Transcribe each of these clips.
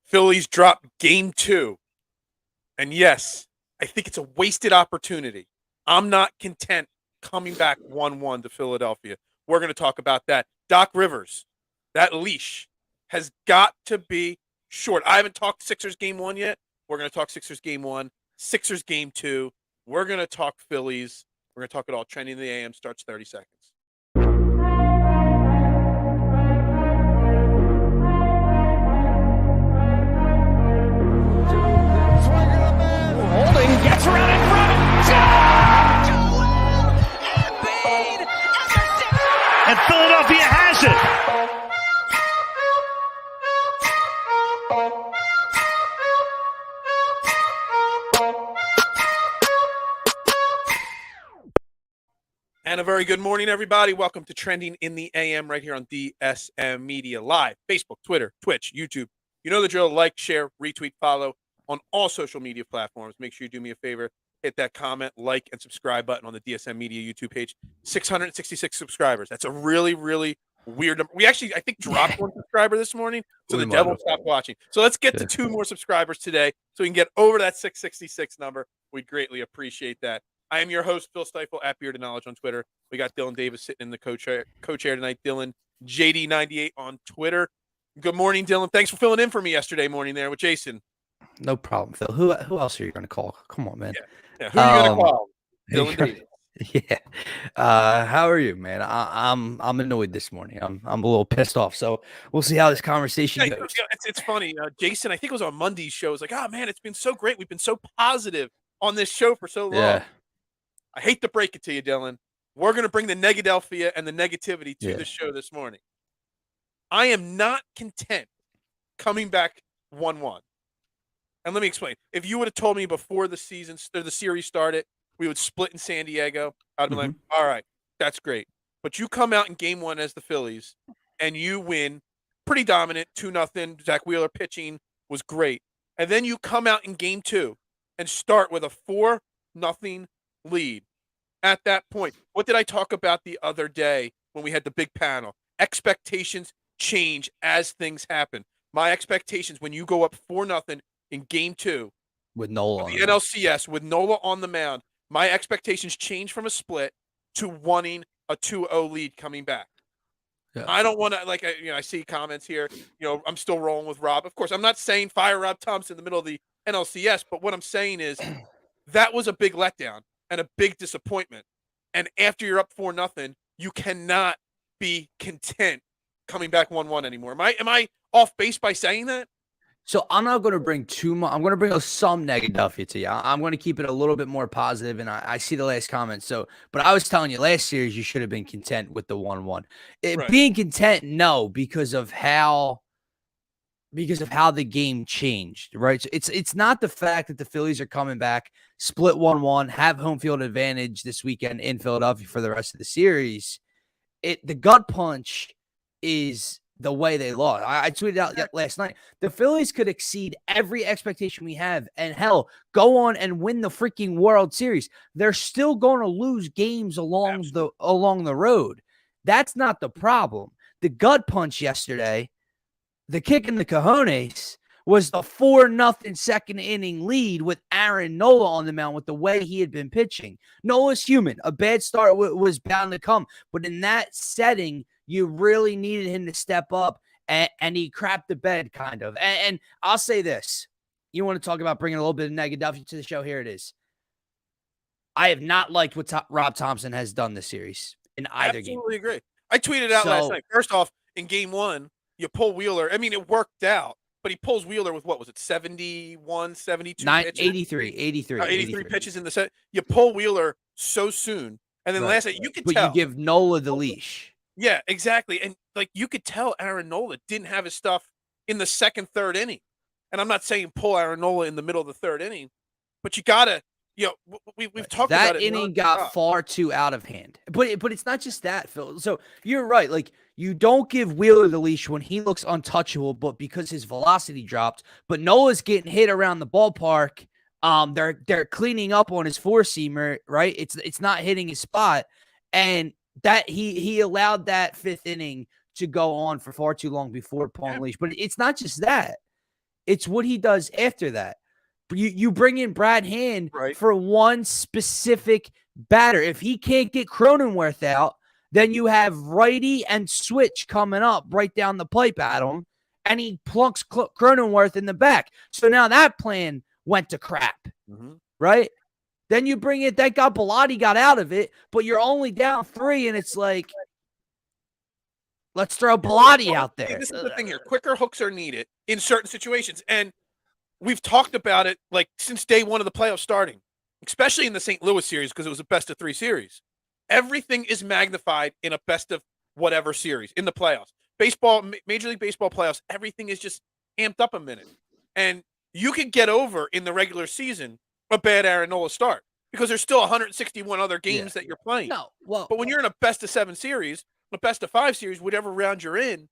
Phillies drop game 2. And yes, I think it's a wasted opportunity. I'm not content coming back 1-1 to Philadelphia. We're going to talk about that. Doc Rivers, that leash has got to be short. I haven't talked Sixers game 1 yet. We're going to talk Sixers game 1, Sixers game 2. We're going to talk Phillies. We're going to talk it all. Trending in the AM starts 30 seconds. Holding gets around in front. And Philadelphia has it. And a very good morning, everybody. Welcome to Trending in the AM right here on DSM Media Live. Facebook, Twitter, Twitch, YouTube. You know the drill. Like, share, retweet, follow on all social media platforms. Make sure you do me a favor. Hit that comment, like, and subscribe button on the DSM Media YouTube page. 666 subscribers. That's a really, really weird number. We actually, I think, dropped one subscriber this morning, so the devil stopped watching. So let's get to 2 more subscribers today so we can get over that 666 number. We'd greatly appreciate that. I am your host, Phil Stifle, at Beard of Knowledge on Twitter. We got Dylan Davis sitting in the co-chair tonight. Dylan, JD98 on Twitter. Good morning, Dylan. Thanks for filling in for me yesterday morning there with Jason. No problem, Phil. Who else are you going to call? Come on, man. Yeah. Who are you going to call? Dylan Davis. Yeah. How are you, man? I'm annoyed this morning. I'm a little pissed off. So we'll see how this conversation goes. It's funny. Jason, I think it was on Monday's show. It was like, oh man, it's been so great. We've been so positive on this show for so long. Yeah. I hate to break it to you, Dylan. We're going to bring the Negadelphia and the negativity to the show this morning. I am not content coming back 1-1. And let me explain. If you would have told me before the series started, we would split in San Diego, I'd be like, all right, that's great. But you come out in game 1 as the Phillies, and you win pretty dominant, 2-0. Zach Wheeler pitching was great. And then you come out in game 2 and start with a 4-0 lead. At that point, what did I talk about the other day when we had the big panel? Expectations change as things happen. My expectations when you go up 4-0 in game 2 with Nola on the NLCS with Nola on the mound, my expectations change from a split to wanting a 2-0 lead coming back. Yeah. I don't want to I see comments here. I'm still rolling with Rob. Of course, I'm not saying fire Rob Thomson in the middle of the NLCS, but what I'm saying is that was a big letdown and a big disappointment. And after you're up 4-0, you cannot be content coming back 1-1 anymore. Am I off base by saying that? So I'm not going to bring too much. I'm going to bring some negativity to you. I'm going to keep it a little bit more positive, and I see the last comment. But I was telling you last series you should have been content with the 1-1. Right. Being content, no, because of how the game changed, right? So it's not the fact that the Phillies are coming back, split 1-1, have home field advantage this weekend in Philadelphia for the rest of the series. The gut punch is the way they lost. I tweeted out last night. The Phillies could exceed every expectation we have and hell, go on and win the freaking World Series. They're still going to lose games along the road. That's not the problem. The gut punch yesterday, the kick in the cojones, was the 4-0 second inning lead with Aaron Nola on the mound with the way he had been pitching. Nola's human. A bad start was bound to come. But in that setting, you really needed him to step up, and he crapped the bed, kind of. And I'll say this. You want to talk about bringing a little bit of negativity to the show? Here it is. I have not liked what Rob Thomson has done this series in either game. Absolutely agree. I tweeted out last night. First off, in game 1, you pull Wheeler. I mean, it worked out, but he pulls Wheeler with, what was it, 71, 72 pitches? 83 pitches in the set. You pull Wheeler so soon. And then last night, you could tell. But you give Nola the leash. Yeah, exactly. And you could tell Aaron Nola didn't have his stuff in the second, third inning. And I'm not saying pull Aaron Nola in the middle of the third inning, but you got to, we've talked about it. That inning got far too out of hand. But it's not just that, Phil. So you're right. You don't give Wheeler the leash when he looks untouchable, but because his velocity dropped. But Nola's getting hit around the ballpark. They're cleaning up on his four-seamer, right? It's not hitting his spot. And that he allowed that 5th inning to go on for far too long before pulling leash. But it's not just that. It's what he does after that. You bring in Brad Hand Right. for one specific batter. If he can't get Cronenworth out, then you have righty and switch coming up right down the pipe at him, and he plunks Cronenworth in the back. So now that plan went to crap, right? Then you bring it. Thank God Bilotti got out of it, but you're only down 3, and it's like, let's throw Bilotti out there. This is the thing here. Quicker hooks are needed in certain situations, and we've talked about it like since day one of the playoffs starting, especially in the St. Louis series because it was a best-of-3 series. Everything is magnified in a best-of-whatever series in the playoffs. Baseball, Major League Baseball playoffs, everything is just amped up a minute. And you can get over in the regular season a bad Aaron Nola start because there's still 161 other games that you're playing. No, well, but when you're in a best-of-7 series, a best-of-5 series, whatever round you're in,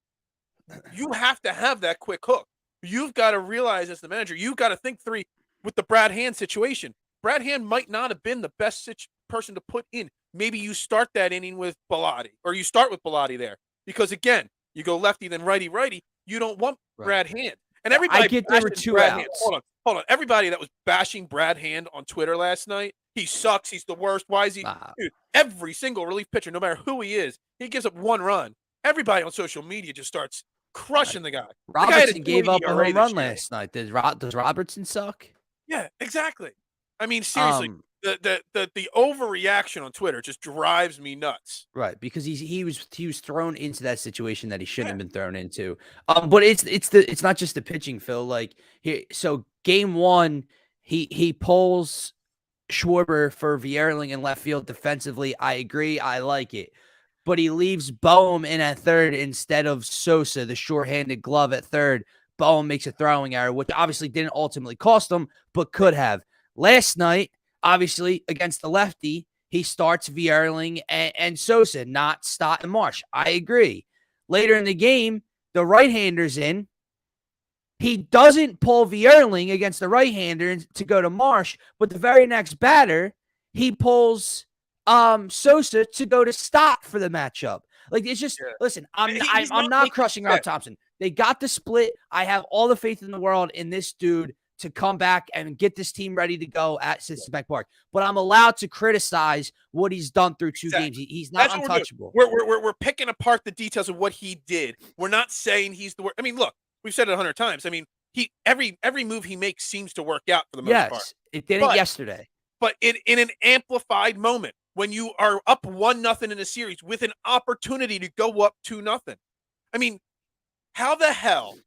you have to have that quick hook. You've got to realize as the manager, you've got to think through with the Brad Hand situation. Brad Hand might not have been the best person to put in. Maybe you start that inning with Bilotti, or you start with Bilotti there. Because, again, you go lefty, then righty. You don't want Brad Hand. And everybody I get there were 2 Brad outs. Hand. Hold on. Everybody that was bashing Brad Hand on Twitter last night, he sucks, he's the worst. Why is he? Dude, every single relief pitcher, no matter who he is, he gives up 1 run. Everybody on social media just starts crushing the guy. Robertson gave up a home run last night. Does Robertson suck? Yeah, exactly. I mean, seriously, the overreaction on Twitter just drives me nuts. Right, because he was thrown into that situation that he shouldn't have been thrown into. But it's not just the pitching, Phil. Like so game 1, he pulls Schwarber for Vierling in left field defensively. I agree. I like it. But he leaves Boehm in at third instead of Sosa, the short-handed glove at third. Boehm makes a throwing error, which obviously didn't ultimately cost him, but could have. Last night, obviously, against the lefty, he starts Vierling and Sosa, not Stott and Marsh. I agree. Later in the game, the right-hander's in. He doesn't pull Vierling against the right-hander to go to Marsh, but the very next batter, he pulls Sosa to go to Stott for the matchup. Like, it's just listen, I'm not crushing Rob Thomson. They got the split. I have all the faith in the world in this dude to come back and get this team ready to go at Cincinnati Park. But I'm allowed to criticize what he's done through 2 games. He's not untouchable. We're picking apart the details of what he did. We're not saying he's the worst. I mean, look, we've said it 100 times. I mean, every move he makes seems to work out for the most part. Yes, it didn't yesterday. But in an amplified moment, when you are up 1-0 in a series with an opportunity to go up 2-0. I mean, how the hell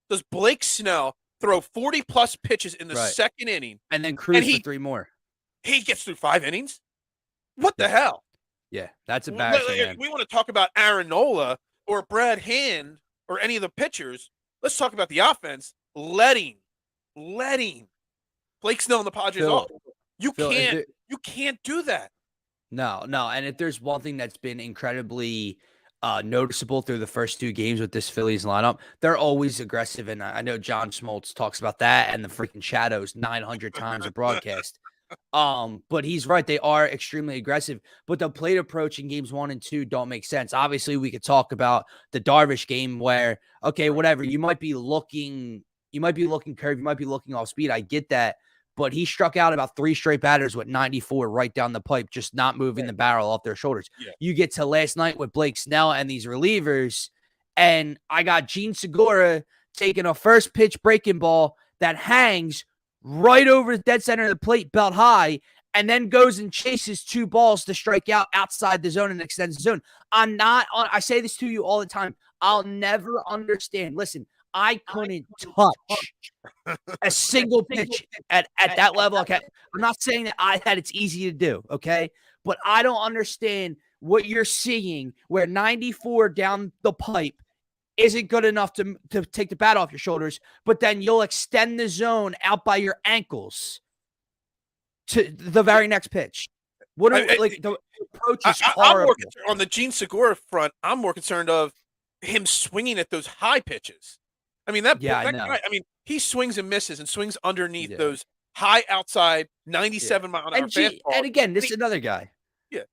does Blake Snell throw 40-plus pitches in the second inning and then cruise for 3 more? He gets through 5 innings? What the hell? Yeah, that's embarrassing. If we want to talk about Aaron Nola or Brad Hand or any of the pitchers, let's talk about the offense letting Blake Snell and the Padres off. You can't do that. No. And if there's one thing that's been incredibly noticeable through the first 2 games with this Phillies lineup, they're always aggressive. And I know John Smoltz talks about that and the freaking shadows 900 times a broadcast. But he's right. They are extremely aggressive, but the plate approach in games 1 and 2 don't make sense. Obviously, we could talk about the Darvish game where, okay, whatever, you might be looking curve, you might be looking off speed. I get that. But he struck out about 3 straight batters with 94 right down the pipe, just not moving the barrel off their shoulders. Yeah. You get to last night with Blake Snell and these relievers, and I got Gene Segura taking a first pitch breaking ball that hangs right over the dead center of the plate, belt high, and then goes and chases 2 balls to strike out outside the zone and extends the zone. I say this to you all the time. I'll never understand. Listen, I couldn't touch a single pitch at that level. Okay. I'm not saying that it's easy to do. Okay. But I don't understand what you're seeing where 94 down the pipe isn't good enough to take the bat off your shoulders, but then you'll extend the zone out by your ankles to the very next pitch. The approach is horrible. On the Gene Segura front, I'm more concerned of him swinging at those high pitches. I mean, that guy, I mean, he swings and misses and swings underneath those high outside 97-mile-an-hour fastballs. And again, this is another guy. Yeah.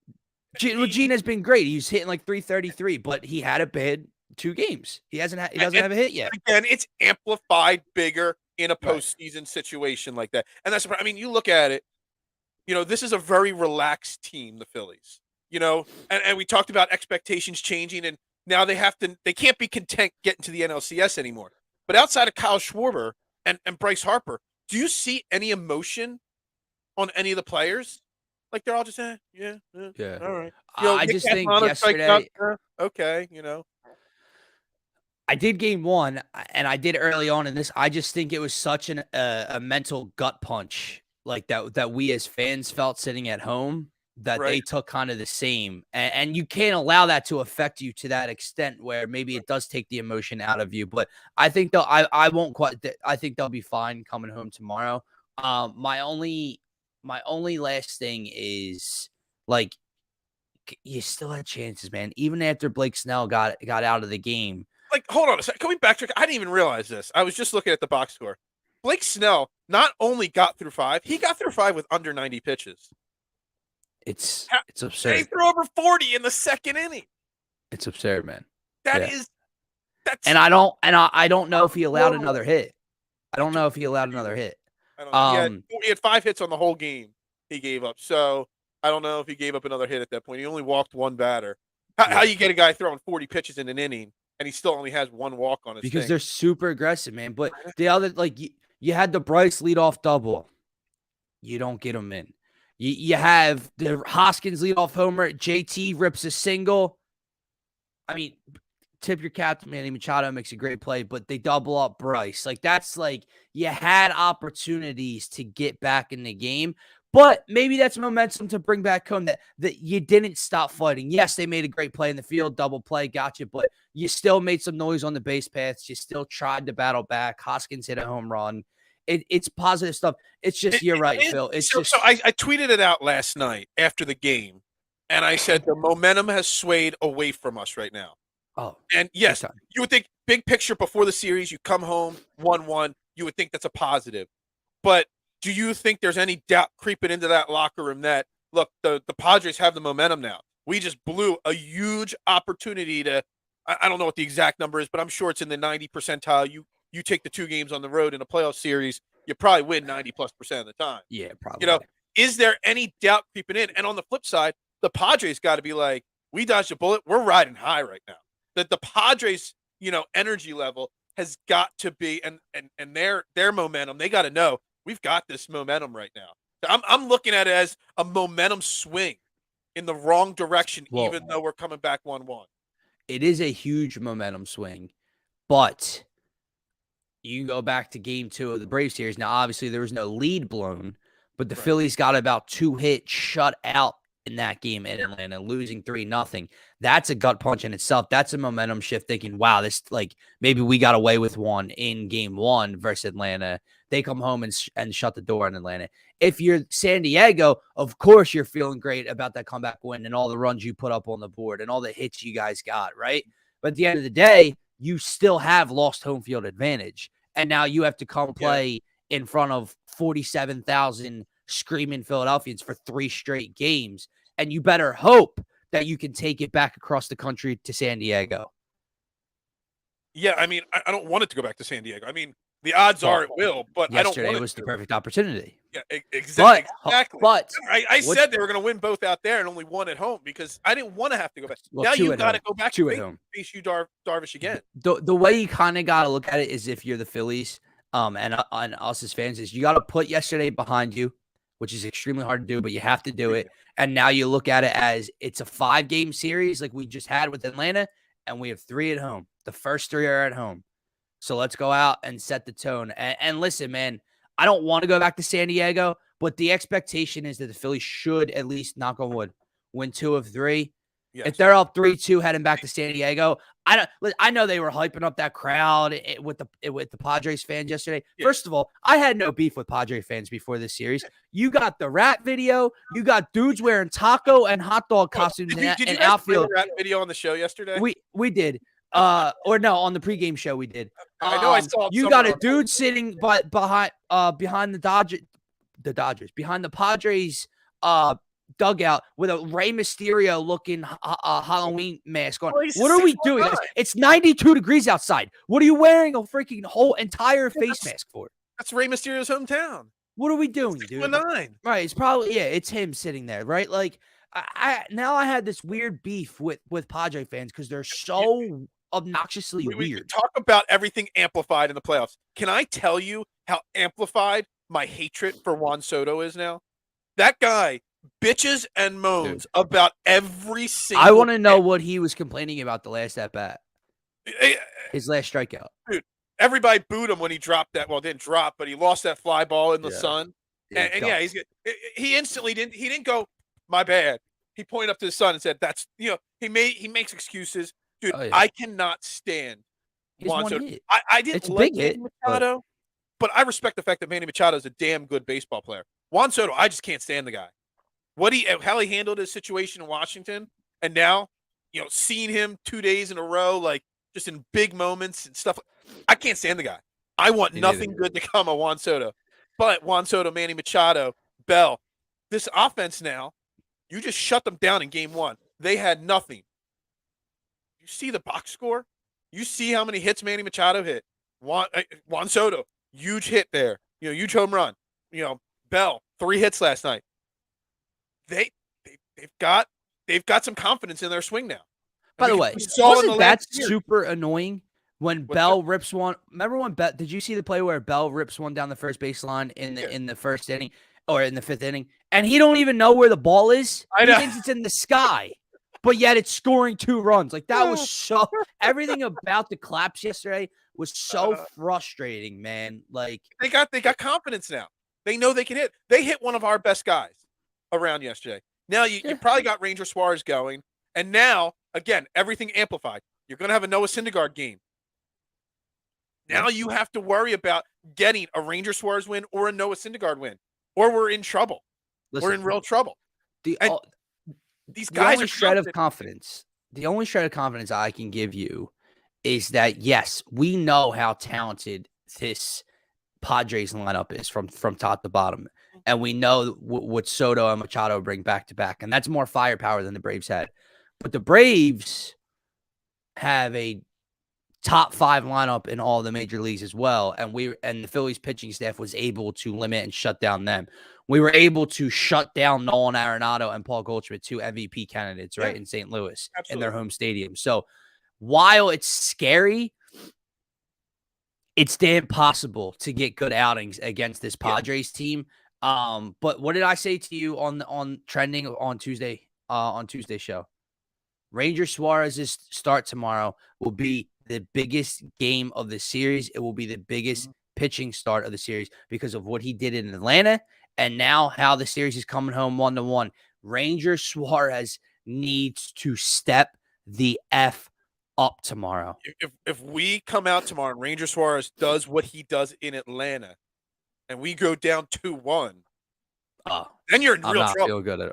Gene has been great. He's hitting like 333, but he had a bad 2 games. He doesn't have a hit yet. Again, it's amplified bigger in a postseason situation like that. And that's, I mean, you look at it, this is a very relaxed team, the Phillies, and we talked about expectations changing, and now they can't be content getting to the NLCS anymore. But outside of Kyle Schwarber and Bryce Harper, do you see any emotion on any of the players? Like they're all just, yeah, all right. I just think yesterday, okay, I did game one, and I did early on in this. I just think it was such a mental gut punch, like that we as fans felt sitting at home, that they took kind of the same. And you can't allow that to affect you to that extent where maybe it does take the emotion out of you. But I think I won't quite. I think they'll be fine coming home tomorrow. My only last thing is, like, you still had chances, man. Even after Blake Snell got out of the game. Like, hold on a second. Can we backtrack? I didn't even realize this. I was just looking at the box score. Blake Snell not only got through 5, he got through 5 with under 90 pitches. It's absurd. He threw over 40 in the second inning. It's absurd, man. That's and I don't know if he allowed another hit. I don't know if he allowed another hit. I don't know. He had 5 hits on the whole game he gave up. So I don't know if he gave up another hit at that point. He only walked one batter. How you get a guy throwing 40 pitches in an inning and he still only has 1 walk on his because they're super aggressive, man. But the other, like, you had the Bryce leadoff double. You don't get him in. You have the Hoskins leadoff homer. JT rips a single. I mean, tip your cap to Manny Machado, makes a great play, but they double up Bryce. Like, that's like, you had opportunities to get back in the game. But maybe that's momentum to bring back home that you didn't stop fighting. Yes, they made a great play in the field, double play, gotcha, but you still made some noise on the base paths. You still tried to battle back. Hoskins hit a home run. It's positive stuff. It's just, you're right, Phil. It's so I tweeted it out last night after the game, and I said the momentum has swayed away from us right now. Oh, and yes, you would think big picture before the series, you come home 1-1, you would think that's a positive. But do you think there's any doubt creeping into that locker room that, look, the Padres have the momentum now? We just blew a huge opportunity to, I don't know what the exact number is, but I'm sure it's in the 90 percentile. You take the 2 games on the road in a playoff series, you probably win 90+% of the time. Yeah, probably. Is there any doubt creeping in? And on the flip side, the Padres got to be like, we dodged a bullet. We're riding high right now. That the Padres, energy level has got to be, and their momentum, they got to know, we've got this momentum right now. I'm looking at it as a momentum swing in the wrong direction, even though we're coming back 1-1. It is a huge momentum swing, but you go back to game 2 of the Braves series. Now, obviously, there was no lead blown, but the Phillies got about 2 hits shut out in that game in Atlanta, losing 3-0. That's a gut punch in itself. That's a momentum shift, thinking, wow, this, like, maybe we got away with one in game 1 versus Atlanta. They come home and shut the door in Atlanta. If you're San Diego, of course you're feeling great about that comeback win and all the runs you put up on the board and all the hits you guys got, right? But at the end of the day, you still have lost home field advantage. And now you have to come play in front of 47,000 screaming Philadelphians for 3 straight games. And you better hope that you can take it back across the country to San Diego. Yeah, I mean, I don't want it to go back to San Diego. I mean, the odds are it will, but I don't want it. Yesterday was the perfect opportunity. Yeah, exactly. But I said they were going to win both out there and only 1 at home because I didn't want to have to go back. Well, now you got to go back 2 at home. Face you Darvish again. The way you kind of got to look at it is, if you're the Phillies and us as fans, is you got to put yesterday behind you, which is extremely hard to do, but you have to do it. And now you look at it as it's a 5-game series like we just had with Atlanta, and we have 3 at home. The first 3 are at home. So let's go out and set the tone. And listen, man, I don't want to go back to San Diego, but the expectation is that the Phillies should at least, knock on wood, win 2 of 3. Yes. If they're up 3-2 heading back to San Diego, I know they were hyping up that crowd with the Padres fans yesterday. Yeah. First of all, I had no beef with Padres fans before this series. You got the rat video. You got dudes wearing taco and hot dog costumes in outfield. Did you rat video on the show yesterday? We did. Or no, on the pregame show we did. I know I saw. You got a dude sitting behind the behind the Padres dugout with a Rey Mysterio looking Halloween mask on. What are we doing? It's 92 degrees outside. What are you wearing a freaking whole entire face mask for? That's Rey Mysterio's hometown. What are we doing, dude? 619. Right, it's probably it's him sitting there, right? Like I had this weird beef with Padre fans because they're so obnoxiously We weird. talk about everything amplified in the playoffs. Can I tell you how amplified my hatred for Juan Soto is now? That guy bitches and moans about every single. I want to know what he was complaining about the last at bat. His last strikeout. Dude, everybody booed him when he dropped that. Well, didn't drop, but he lost that fly ball in the sun. And yeah, he instantly didn't. He didn't go, my bad. He pointed up to his son and said, "That's he makes excuses." Dude, I cannot stand Juan Soto. I didn't like Manny Machado, but I respect the fact that Manny Machado is a damn good baseball player. Juan Soto, I just can't stand the guy. How he handled his situation in Washington, and now, seeing him 2 days in a row, like just in big moments and stuff. I can't stand the guy. I want nothing good to come of Juan Soto. But Juan Soto, Manny Machado, Bell, this offense now, you just shut them down in game one. They had nothing. You see the box score? You see how many hits Manny Machado hit. Juan Soto, huge hit there. Huge home run. Bell, 3 hits last night. They've got some confidence in their swing now. By the way, wasn't that super annoying when Bell rips one? Remember when did you see the play where Bell rips one down the first baseline in the first inning or in the 5th inning, and he don't even know where the ball is? He thinks it's in the sky, but yet it's scoring 2 runs. Like that was so. Everything about the collapse yesterday was so frustrating, man. Like they got confidence now. They know they can hit. They hit one of our best guys around yesterday. Now you probably got Ranger Suarez going, and now again everything amplified. You're going to have a Noah Syndergaard game. Now you have to worry about getting a Ranger Suarez win or a Noah Syndergaard win, or we're in trouble. We're in real trouble. These guys are shred of confidence. The only shred of confidence I can give you is that yes, we know how talented this Padres lineup is from top to bottom, and we know what Soto and Machado bring back to back, and that's more firepower than the Braves had. But the Braves have a top 5 lineup in all the major leagues as well, and the Phillies pitching staff was able to limit and shut down them. We were able to shut down Nolan Arenado and Paul Goldschmidt, 2 MVP candidates, right, in St. Louis in their home stadium. So while it's scary, it's damn possible to get good outings against this Padres team. But what did I say to you on trending on Tuesday show? Ranger Suarez's start tomorrow will be the biggest game of the series. It will be the biggest pitching start of the series because of what he did in Atlanta and now how the series is coming home 1-1. Ranger Suarez needs to step the F up tomorrow. If we come out tomorrow and Ranger Suarez does what he does in Atlanta and we go down 2-1, then you're in real trouble.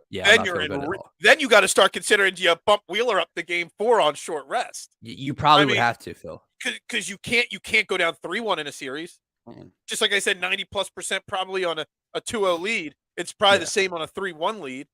Then you got to start considering, do you bump Wheeler up to game 4 on short rest? You probably would have to, Phil. Because you can't go down 3-1 in a series. Just like I said, 90+% probably on a 2-0 lead. It's probably the same on a 3-1 lead.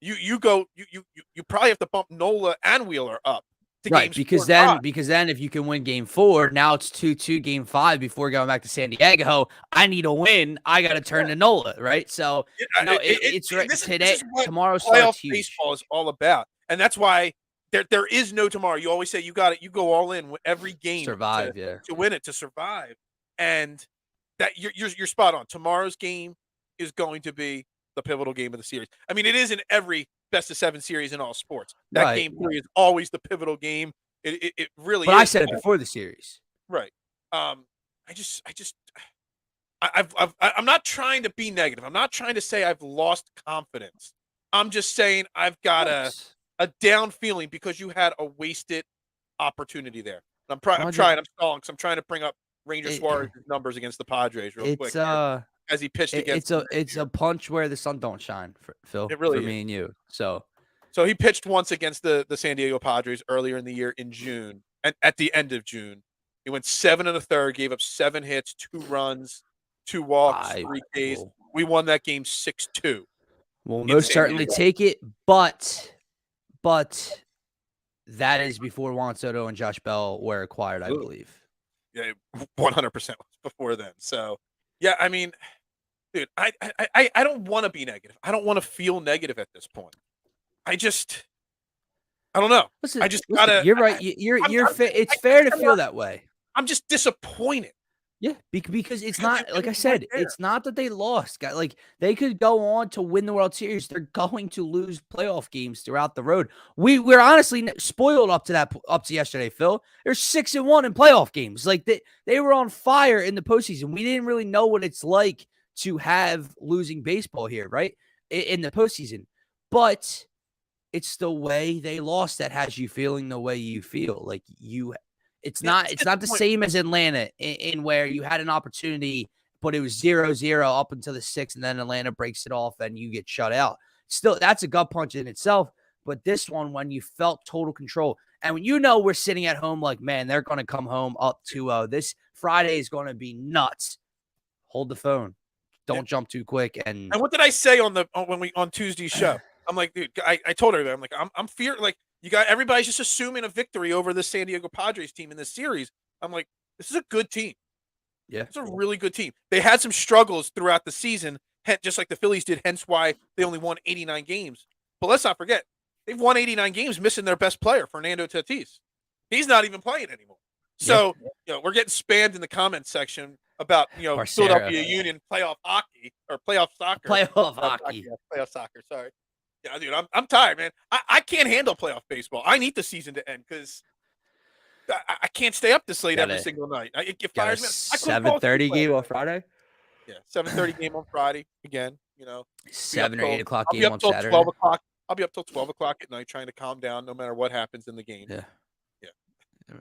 You probably have to bump Nola and Wheeler up. Right, because then if you can win game 4, now it's 2-2 game 5 before going back to San Diego. I need a win. I got to turn to Nola, right? So it's right today. Tomorrow starts huge. Baseball is all about, and that's why there is no tomorrow. You always say you go all in with every game to win it, to survive, and that you're spot on. Tomorrow's game is going to be the pivotal game of the series. I mean, it is in every best-of-7 series in all sports. That game 3 is always the pivotal game. It really is. But I said it before the series. Right. I'm not trying to be negative. I'm not trying to say I've lost confidence. I'm just saying I've got a down feeling because you had a wasted opportunity there. I'm stalling because I'm trying to bring up Ranger Suarez's numbers against the Padres real quick. As he pitched against it's a punch where the sun don't shine, Phil. It really for me and you. So he pitched once against the San Diego Padres earlier in the year in June, and at the end of June, he went 7 1/3, gave up 7 hits, 2 runs, 2 walks, 3 Ks. We won that game 6-2. We'll most certainly take it, but that is before Juan Soto and Josh Bell were acquired, I believe. Yeah, 100% before then. So. Yeah, I mean, dude, I don't want to be negative. I don't want to feel negative at this point. I don't know. I Listen, just listen. gotta. You're right. You're it's fair to feel that way. I'm just disappointed. Yeah, because it's Because not like I it was right said, there. it's not that they lost. Like they could go on to win the World Series. They're going to lose playoff games throughout the road. We're honestly spoiled up to yesterday, Phil. They're 6-1 in playoff games. Like they were on fire in the postseason. We didn't really know what it's like to have losing baseball here, right? In the postseason. But it's the way they lost that has you feeling the way you feel. Like it's not the same as Atlanta in where you had an opportunity, but it was 0-0 up until the sixth, and then Atlanta breaks it off and you get shut out. Still, that's a gut punch in itself. But this one, when you felt total control, and when we're sitting at home like, man, they're going to come home up 2-0. This Friday is going to be nuts. Hold the phone. Don't jump too quick. And what did I say on Tuesday's show? I'm like, dude, I told her that. I'm like, I'm fear like everybody's just assuming a victory over the San Diego Padres team in this series. I'm like, this is a good team. Yeah, it's a really good team. They had some struggles throughout the season, just like the Phillies did, hence why they only won 89 games. But let's not forget, they've won 89 games missing their best player, Fernando Tatis. He's not even playing anymore. So, we're getting spammed in the comments section about, Philadelphia Union playoff hockey or playoff soccer. Playoff hockey. Playoff soccer, sorry. Yeah, dude, I'm tired, man. I can't handle playoff baseball. I need the season to end because I can't stay up this late every single night. It fires me. 7:30 game on Friday. Yeah, 7:30 game on Friday again. 7 or 8 o'clock game on Saturday. 12 o'clock. I'll be up till 12 o'clock at night trying to calm down, no matter what happens in the game. Yeah. All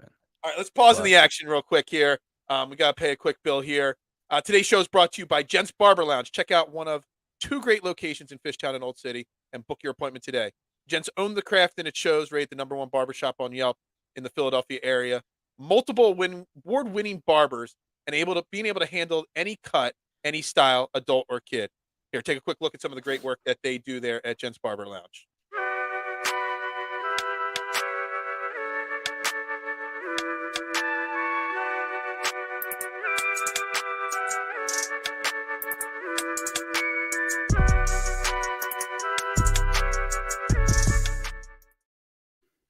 right, let's pause in the action real quick here. We got to pay a quick bill here. Today's show is brought to you by Gents Barber Lounge. Check out one of 2 great locations in Fishtown and Old City and book your appointment today. Gents own the craft and it shows. Rated the #1 barbershop on Yelp in the Philadelphia area. Multiple award-winning barbers and being able to handle any cut, any style, adult or kid. Here, take a quick look at some of the great work that they do there at Gents Barber Lounge.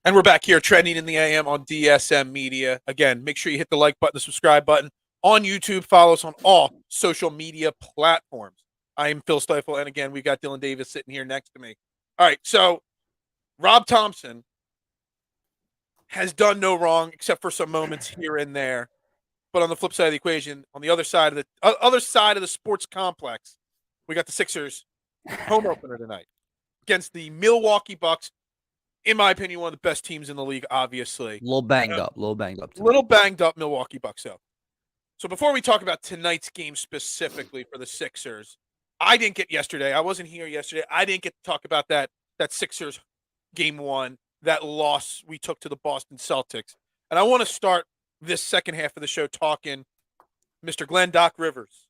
And we're back here trending in the AM on DSM Media. Again, make sure you hit the like button, the subscribe button on YouTube. Follow us on all social media platforms. I am Phil Stifle, and again, we've got Dylan Davis sitting here next to me. All right, so Rob Thomson has done no wrong except for some moments here and there. But on the flip side of the equation, on the other side of the sports complex, we got the Sixers home opener tonight against the Milwaukee Bucks. In my opinion, one of the best teams in the league, obviously. A little banged up. Little banged up Milwaukee Bucks, though. So before we talk about tonight's game specifically for the Sixers, I didn't get yesterday. I wasn't here yesterday. I didn't get to talk about that Sixers game 1, that loss we took to the Boston Celtics. And I want to start this second half of the show talking Mr. Glenn Doc Rivers,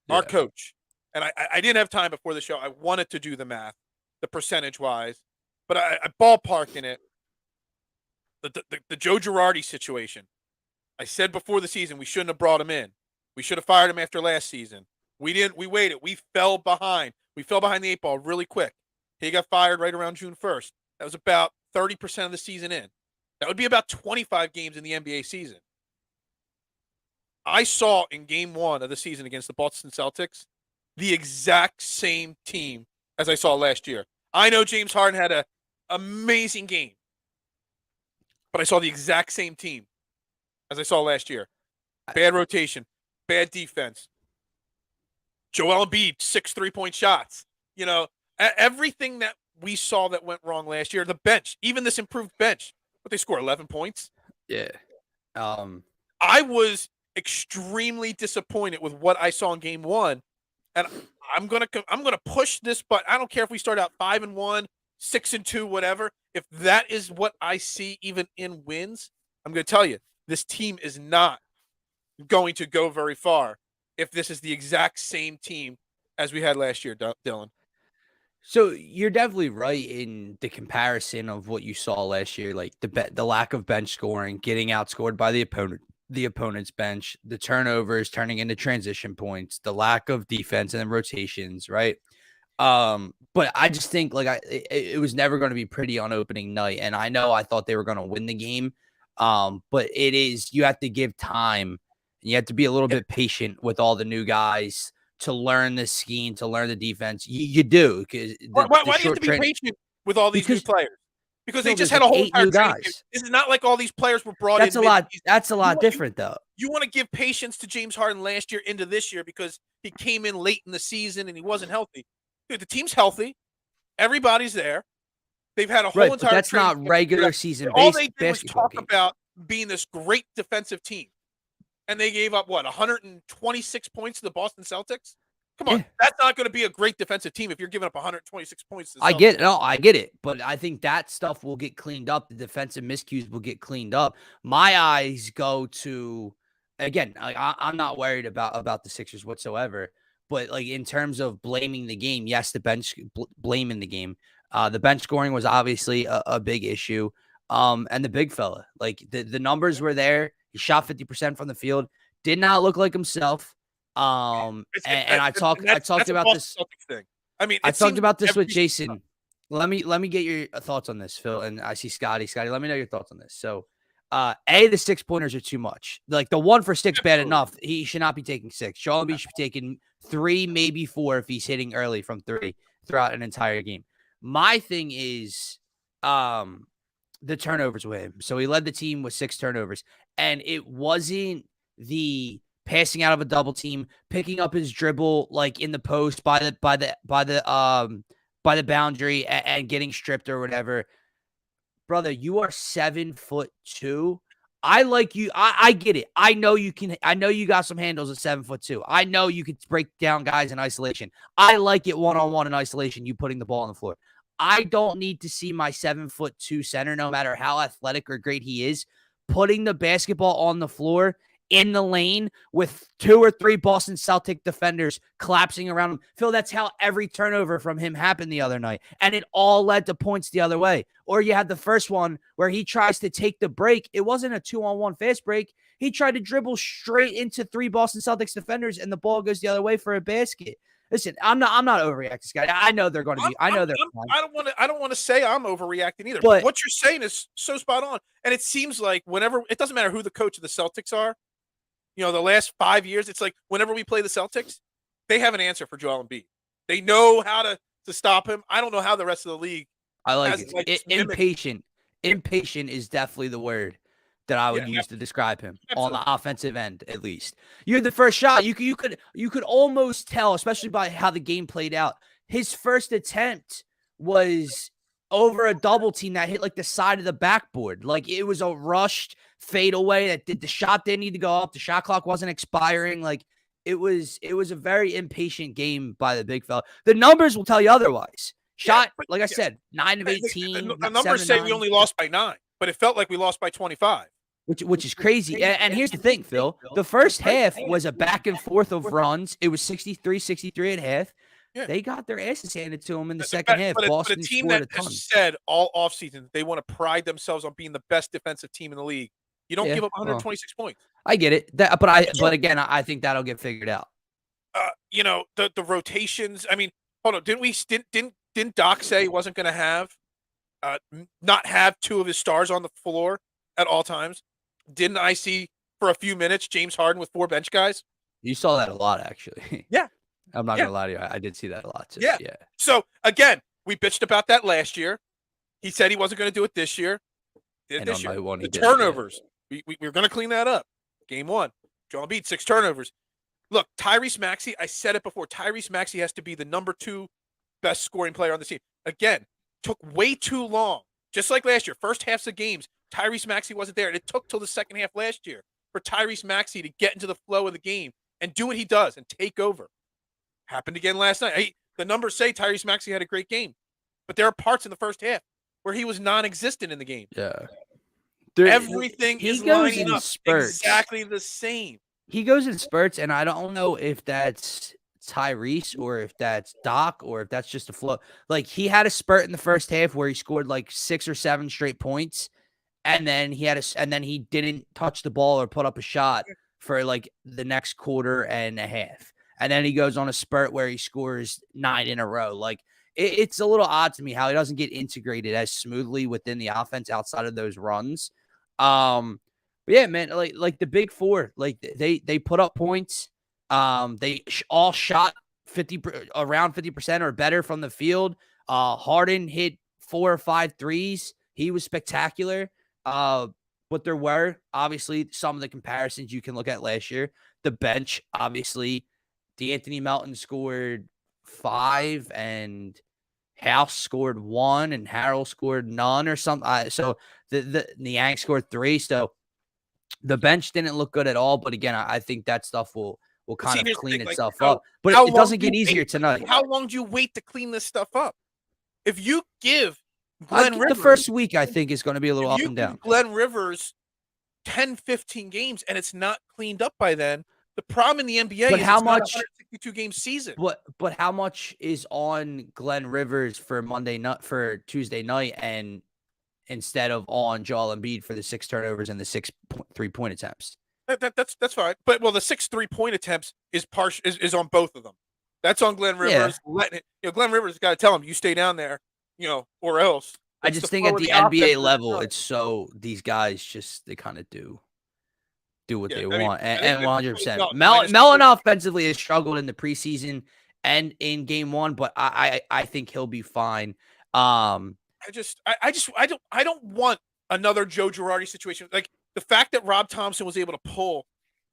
our coach. And I didn't have time before the show. I wanted to do the math, the percentage-wise. But I ballparked in it. The Joe Girardi situation. I said before the season we shouldn't have brought him in. We should have fired him after last season. We didn't. We waited. We fell behind. We fell behind the 8 ball really quick. He got fired right around June 1st. That was about 30% of the season in. That would be about 25 games in the NBA season. I saw in game 1 of the season against the Boston Celtics the exact same team as I saw last year. I know James Harden had an amazing game, but I saw the exact same team as I saw last year. Bad rotation, bad defense. Joel Embiid, 6 3-point shots. Everything that we saw that went wrong last year. The bench, even this improved bench, but they score 11 points. Yeah. I was extremely disappointed with what I saw in game 1, and I'm gonna push this. But I don't care if we start out 5-1, 6-2, whatever. If that is what I see, even in wins, I'm gonna tell you this team is not going to go very far if this is the exact same team as we had last year, Dylan. So you're definitely right in the comparison of what you saw last year, like the lack of bench scoring, getting outscored by the the opponent's bench, the turnovers turning into transition points, the lack of defense and then rotations, right? But I just think like it was never going to be pretty on opening night. And I know I thought they were going to win the game. But you have to give time and you have to be a little bit patient with all the new guys to learn the scheme, to learn the defense. You do. Why do you have to be patient with all these new players? Because they just had a whole entire training camp. This is not like all these players were brought in. That's a lot different, though. You want to give patience to James Harden last year into this year because he came in late in the season and he wasn't healthy. Dude, the team's healthy. Everybody's there. They've had a whole entire. But that's not regular season. All they did was talk about being this great defensive team, and they gave up 126 points to the Boston Celtics. Come on, that's not going to be a great defensive team if you're giving up 126 points. I get it. No, I get it. But I think that stuff will get cleaned up. The defensive miscues will get cleaned up. My eyes go to, again, I'm not worried about the Sixers whatsoever. But like in terms of blaming the game, yes, the bench blaming the game. The bench scoring was obviously a big issue. And the big fella, like the numbers were there. He shot 50% from the field. Did not look like himself. I talked about this thing. I mean, I talked about this with Jason. Let me get your thoughts on this, Phil. And I see Scotty. Scotty, let me know your thoughts on this. So, the 6-pointers are too much. Like the 1 for 6, bad enough. He should not be taking 6. Joel Embiid should be taking 3, maybe 4 if he's hitting early from 3 throughout an entire game. My thing is, the turnovers with him. So he led the team with 6 turnovers, and it wasn't the passing out of a double team, picking up his dribble like in the post by the boundary and getting stripped or whatever. Brother, you are 7'2". I like you. I get it. I know you can. I know you got some handles at 7'2". I know you could break down guys in isolation. I like it one-on-one in isolation. You putting the ball on the floor. I don't need to see my 7'2" center, no matter how athletic or great he is, putting the basketball on the floor in the lane with 2 or 3 Boston Celtic defenders collapsing around him. Phil, that's how every turnover from him happened the other night. And it all led to points the other way. Or you had the first one where he tries to take the break. It wasn't a 2-on-1 fast break. He tried to dribble straight into 3 Boston Celtics defenders and the ball goes the other way for a basket. Listen, I'm not overreacting, Scott. I know they're going to be. I don't want to say I'm overreacting either. But what you're saying is so spot on. And it seems like whenever it doesn't matter who the coach of the Celtics are, the last 5 years, it's like whenever we play the Celtics, they have an answer for Joel Embiid. They know how to stop him. I don't know how the rest of the league. I like it. Impatient. Impatient is definitely the word that I would use to describe him. Absolutely. On the offensive end, at least. You had the first shot. You could almost tell, especially by how the game played out. His first attempt was over a double team that hit like the side of the backboard. Like it was a rushed fadeaway that the shot didn't need to go up. The shot clock wasn't expiring. Like it was a very impatient game by the big fella. The numbers will tell you otherwise. I said, 9 of 18. The numbers say we only lost by 9, but it felt like we lost by 25. Which is crazy. And here's the thing, Phil. The first half was a back and forth of runs. It was 63-63 at half. Yeah. They got their asses handed to them in the second half. Boston a team scored that a ton. Has said all offseason they want to pride themselves on being the best defensive team in the league. You don't give up 126 points. I get it. But again, I think that'll get figured out. The rotations. I mean, hold on. Didn't Doc say he wasn't going to not have 2 of his stars on the floor at all times? Didn't I see for a few minutes James Harden with 4 bench guys? You saw that a lot, actually. Yeah. I'm not going to lie to you. I did see that a lot, too. Yeah. So, again, we bitched about that last year. He said he wasn't going to do it this year. Did it this year. The turnovers. We're going to clean that up. Game 1. Joel Embiid, 6 turnovers. Look, Tyrese Maxey, I said it before. Tyrese Maxey has to be the number 2 best scoring player on the team. Again, took way too long. Just like last year, first halves of games, Tyrese Maxey wasn't there. And it took till the second half last year for Tyrese Maxey to get into the flow of the game and do what he does and take over. Happened again last night. The numbers say Tyrese Maxey had a great game, but there are parts in the first half where he was non-existent in the game. Yeah. Everything is lining up exactly the same. He goes in spurts, and I don't know if that's Tyrese or if that's Doc or if that's just a flow. Like he had a spurt in the first half where he scored like 6 or 7 straight points, and then and then he didn't touch the ball or put up a shot for like the next quarter and a half. And then he goes on a spurt where he scores 9 in a row. Like it's a little odd to me how he doesn't get integrated as smoothly within the offense outside of those runs. But yeah, man, like the big four, like they put up points. They all shot around 50% or better from the field. Harden hit 4 or 5 threes. He was spectacular. But there were obviously some of the comparisons you can look at last year. The bench, obviously, D'Anthony Melton scored 5 and House scored 1 and Harrell scored none or something. So the Niang scored 3. So the bench didn't look good at all. But again, I think that stuff will kind of clean itself up. But it doesn't get easier tonight. How long do you wait to clean this stuff up? If you give Glenn Rivers, the first week, I think, is going to be a little up and down. Glenn Rivers 10, 15 games, and it's not cleaned up by then. The problem in the NBA is how it's much, not a 162-game season. But how much is on Glenn Rivers for Tuesday night and instead of on Joel Embiid for the 6 turnovers and the 6 3-point attempts? That's fine. But the 6 3-point attempts is on both of them. That's on Glenn Rivers. Yeah. Glenn Rivers got to tell him, you stay down there, or else. I just think at the NBA level, it's so these guys they kind of do what they want. And 100%. Mellon offensively has struggled in the preseason and in game 1, but I think he'll be fine. I don't want another Joe Girardi situation. Like the fact that Rob Thomson was able to pull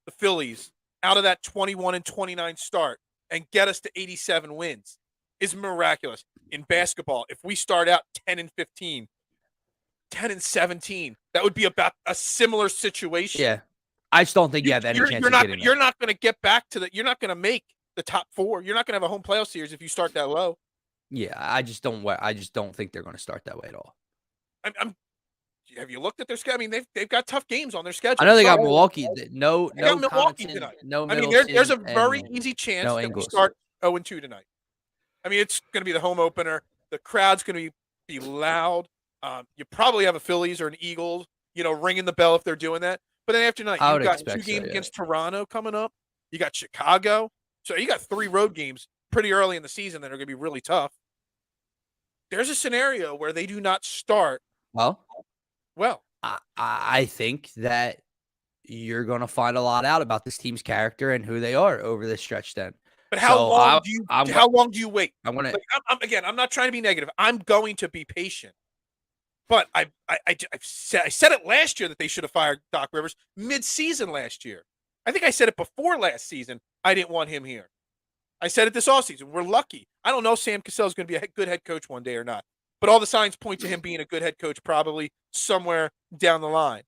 the Phillies out of that 21-29 start and get us to 87 wins is miraculous. In basketball, if we start out 10-15, 10-17, that would be about a similar situation. Yeah. I just don't think you have any chance of getting You're not going to get back to you're not going to make the top 4. You're not going to have a home playoff series if you start that low. Yeah, I just don't think they're going to start that way at all. Have you looked at their schedule? I mean, they've got tough games on their schedule. I know they got Milwaukee. No Milwaukee tonight. No, I mean, there's a very easy chance that we start 0-2 tonight. I mean, it's going to be the home opener. The crowd's going to be loud. You probably have a Phillies or an Eagles, ringing the bell if they're doing that. But then after tonight, you've got 2 games against Toronto coming up. You got Chicago. So you got 3 road games pretty early in the season that are going to be really tough. There's a scenario where they do not start. Well, I think that you're going to find a lot out about this team's character and who they are over this stretch then. But how long do you wait? I'm not trying to be negative. I'm going to be patient. But I said it last year that they should have fired Doc Rivers mid-season last year. I think I said it before last season. I didn't want him here. I said it this offseason. We're lucky. I don't know if Sam Cassell is going to be a good head coach one day or not. But all the signs point to him being a good head coach probably somewhere down the line.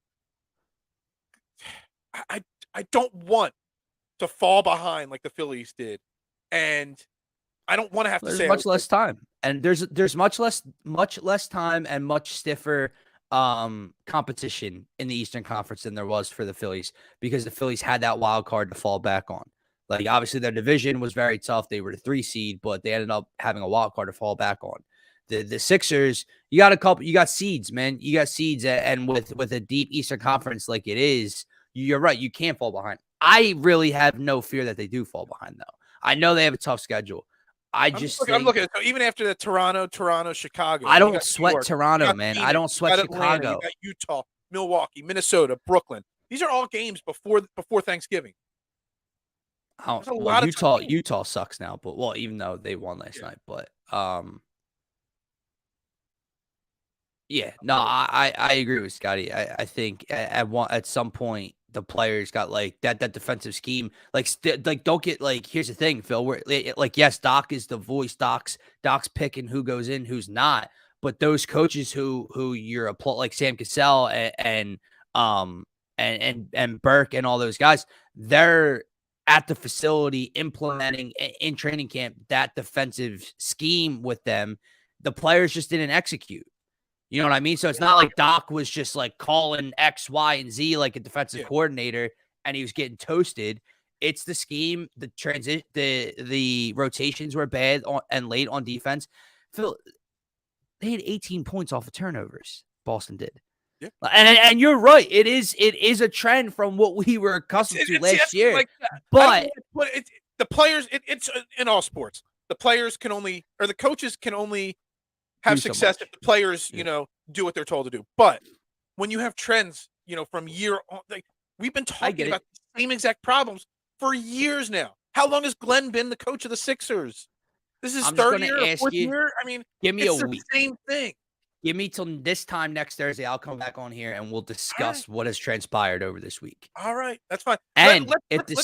I don't want to fall behind like the Phillies did. And I don't want to have to say much less time. And there's much less time and much stiffer competition in the Eastern Conference than there was for the Phillies because the Phillies had that wild card to fall back on. Like obviously their division was very tough. They were the 3 seed, but they ended up having a wild card to fall back on. The Sixers, you got seeds, man. You got seeds, and with a deep Eastern Conference like it is, you're right. You can't fall behind. I really have no fear that they do fall behind, though. I know they have a tough schedule. I'm looking at even after the Toronto, Chicago. I don't sweat Toronto, man. I don't sweat Chicago. You got Utah, Milwaukee, Minnesota, Brooklyn. These are all games before Thanksgiving. Utah sucks now, but even though they won last night, but yeah, no, I agree with Scotty. I think at some point the players got like that defensive scheme. Like don't get like. Here's the thing, Phil. Yes, Doc is the voice. Doc's picking who goes in, who's not. But those coaches who you're like Sam Cassell and Burke and all those guys, they're at the facility implementing in training camp that defensive scheme with them. The players just didn't execute. You know what I mean? So it's not like Doc was just like calling X, Y, and Z like a defensive coordinator and he was getting toasted. It's the scheme, the rotations were bad and late on defense. Phil, they had 18 points off of turnovers. Boston did. Yeah. And you're right. It is a trend from what we were accustomed to last year. Like, but the players, it's in all sports. The players can only, or the coaches can only have success if the players, do what they're told to do. But when you have trends, from year on, like we've been talking about the same exact problems for years now. How long has Glenn been the coach of the Sixers? This is third year, fourth year. I mean, give me it's a the week. same thing. Give me till this time next Thursday. I'll come back on here and we'll discuss what has transpired over this week. All right, that's fine. And if the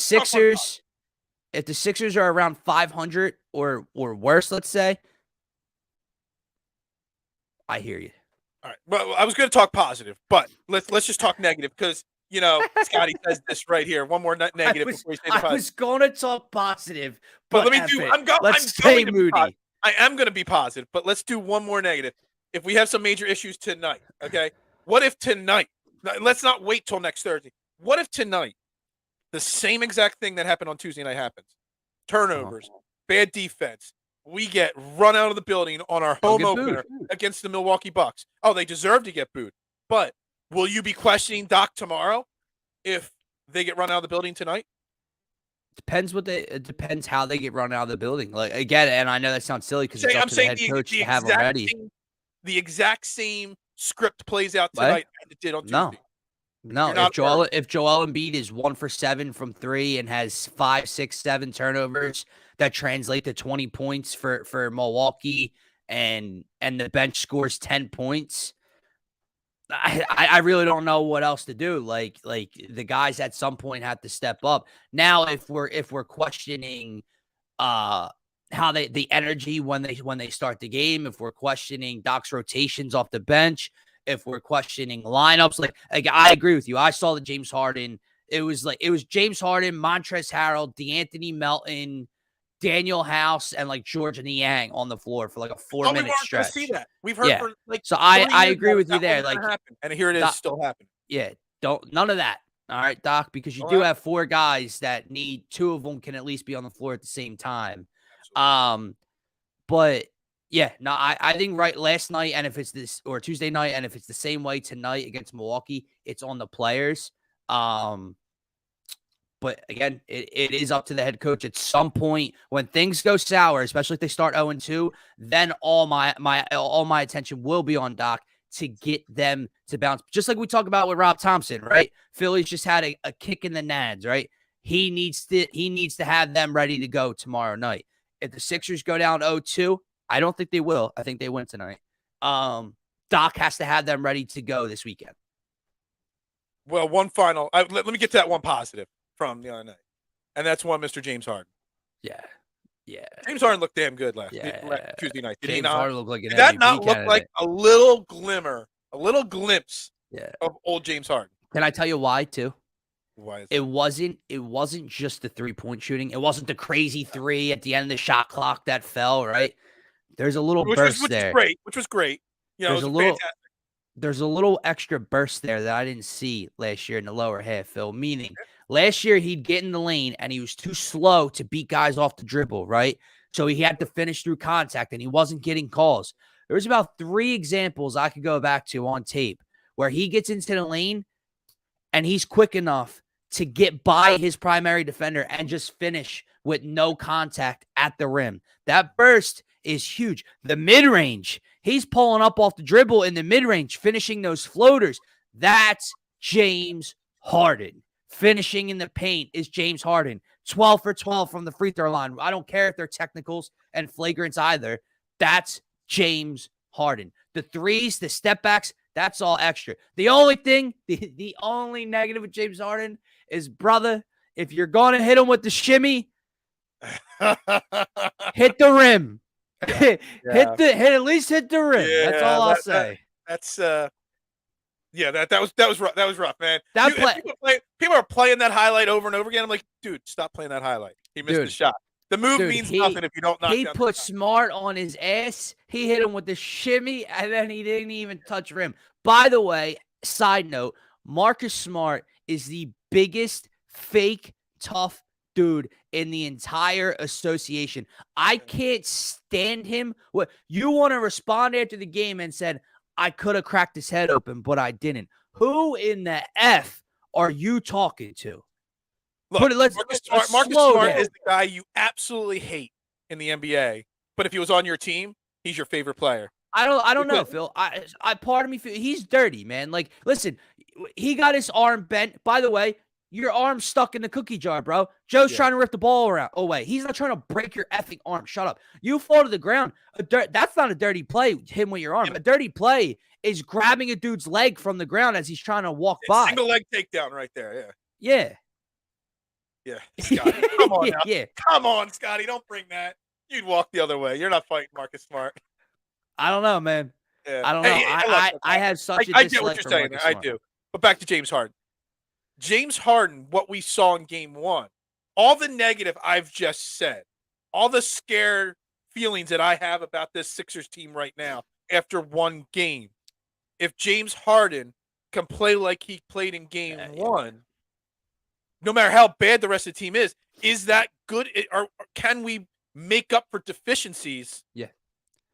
Sixers are around 500 or worse, let's say, I hear you. All right. Well, I was going to talk positive, but let's just talk negative because Scotty says this right here. One more negative before we say the positive. I was going to talk positive, but let me do. Let's stay moody. I am going to be positive, but let's do one more negative. If we have some major issues tonight, okay? What if tonight? Let's not wait till next Thursday. What if tonight the same exact thing that happened on Tuesday night happens? Turnovers, bad defense. We get run out of the building on our home opener against the Milwaukee Bucks. Oh, they deserve to get booed. But will you be questioning Doc tomorrow if they get run out of the building tonight? It depends how they get run out of the building. Like again, and I know that sounds silly because it's up to the head coach to have them ready. The exact same script plays out tonight as it did on Tuesday. No. If Joel Embiid is 1 for 7 from 3 and has 5, 6, 7 turnovers that translate to 20 points for Milwaukee, and the bench scores 10 points, I really don't know what else to do. Like the guys at some point have to step up. Now, if we're questioning how the energy when they start the game, if we're questioning Doc's rotations off the bench, if we're questioning lineups, like I agree with you. I saw the James Harden. It was James Harden, Montrezl Harrell, DeAnthony Melton, Daniel House, and like George Niang on the floor for like a 4-minute stretch. See that. We've heard for like so I agree with you there. Like and here it is, still happening. Yeah, none of that. All right, Doc, because you do have 4 guys that need 2 of them can at least be on the floor at the same time. But yeah, no, I think last night, and if it's this or Tuesday night, and if it's the same way tonight against Milwaukee, it's on the players. But again, it is up to the head coach at some point when things go sour, especially if they start 0-2, then all my attention will be on Doc to get them to bounce. Just like we talk about with Rob Thomson, right? Phillies just had a kick in the nads, right? He needs to have them ready to go tomorrow night. If the Sixers go down 0-2, I don't think they will. I think they win tonight. Doc has to have them ready to go this weekend. Well, one final. Let me get to that one positive from the other night, and that's one Mr. James Harden. Yeah. James Harden looked damn good last Tuesday night. Did he not? Harden looked like an Did that MVP not look candidate. like a little glimmer, a little glimpse of old James Harden? Can I tell you why too? Why is it wasn't just the 3-point shooting. It wasn't the crazy 3 at the end of the shot clock that fell, right? There's a little burst there. Which was great. There's a little extra burst there that I didn't see last year in the lower half, Phil. Meaning, last year he'd get in the lane and he was too slow to beat guys off the dribble, right? So he had to finish through contact and he wasn't getting calls. There was about 3 examples I could go back to on tape where he gets into the lane and he's quick enough to get by his primary defender and just finish with no contact at the rim. That burst is huge. The mid-range, he's pulling up off the dribble in the mid-range, finishing those floaters. That's James Harden. Finishing in the paint is James Harden. 12 for 12 from the free throw line. I don't care if they're technicals and flagrants either. That's James Harden. The threes, the step backs, that's all extra. The only thing, the only negative with James Harden is, brother, if you're going to hit him with the shimmy, hit the rim. Hit at least hit the rim. That's all I'll say. That was rough. That was rough, man. People are playing that highlight over and over again. I'm like, dude, stop playing that highlight. He missed the shot. The move means nothing if you don't knock down. He put Smart on his ass. He hit him with the shimmy, and then he didn't even touch rim. By the way, side note, Marcus Smart is the biggest fake tough dude in the entire association. I can't stand him. What you want to respond after the game and said, I could have cracked his head open, but I didn't. Who in the F are you talking to? Look, Let's Marcus slow Smart down. is the guy you absolutely hate in the NBA, but if he was on your team, he's your favorite player. I don't know, Phil. I part of me feel he's dirty, man. Like, listen, he got his arm bent. By the way, your arm's stuck in the cookie jar, bro. Joe's trying to rip the ball away. He's not trying to break your effing arm. Shut up. You fall to the ground. That's not a dirty play, him with your arm. A dirty play is grabbing a dude's leg from the ground as he's trying to walk by. Single leg takedown right there. Yeah. Yeah. Scotty, come on now. Yeah. Come on, Scotty. Don't bring that. You'd walk the other way. You're not fighting Marcus Smart. I don't know, man. Yeah. I don't know. I have such a I get what you're saying. I do. But back to James Harden. James Harden, what we saw in game 1, all the negative I've just said, all the scared feelings that I have about this Sixers team right now after one game, if James Harden can play like he played in game 1, no matter how bad the rest of the team is that good? Or can we make up for deficiencies? Yeah.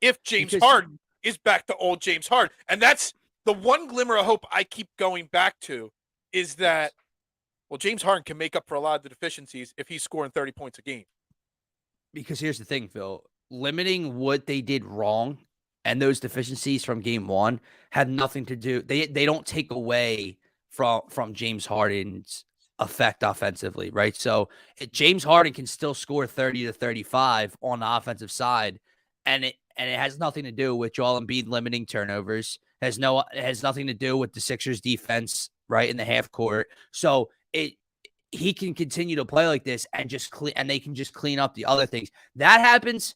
If James Harden is back to old James Harden. And that's the one glimmer of hope I keep going back to is that, well, James Harden can make up for a lot of the deficiencies if he's scoring 30 points a game. Because here's the thing, Phil. Limiting what they did wrong and those deficiencies from game 1 had nothing to do. They don't take away from James Harden's effect offensively, right? So James Harden can still score 30 to 35 on the offensive side, and it has nothing to do with Joel Embiid limiting turnovers. It has nothing to do with the Sixers defense, right, in the half court. So he can continue to play like this and they can just clean up the other things. That happens.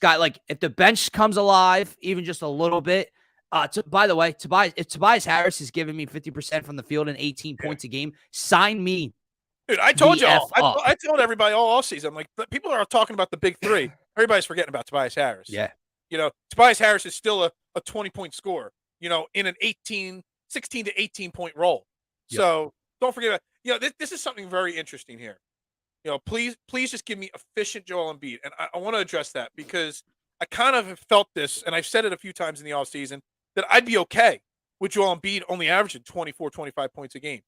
Like if the bench comes alive even just a little bit. By the way, if Tobias Harris is giving me 50% from the field and 18 points a game, sign me. Dude, I told you all. I told everybody all season. Like, people are talking about the big three. Everybody's forgetting about Tobias Harris. Yeah. Tobias Harris is still a 20-point scorer, in an 16 to 18-point role. Yep. So don't forget about, this is something very interesting here. Please just give me efficient Joel Embiid. And I want to address that because I kind of have felt this, and I've said it a few times in the offseason, that I'd be okay with Joel Embiid only averaging 24, 25 points a game.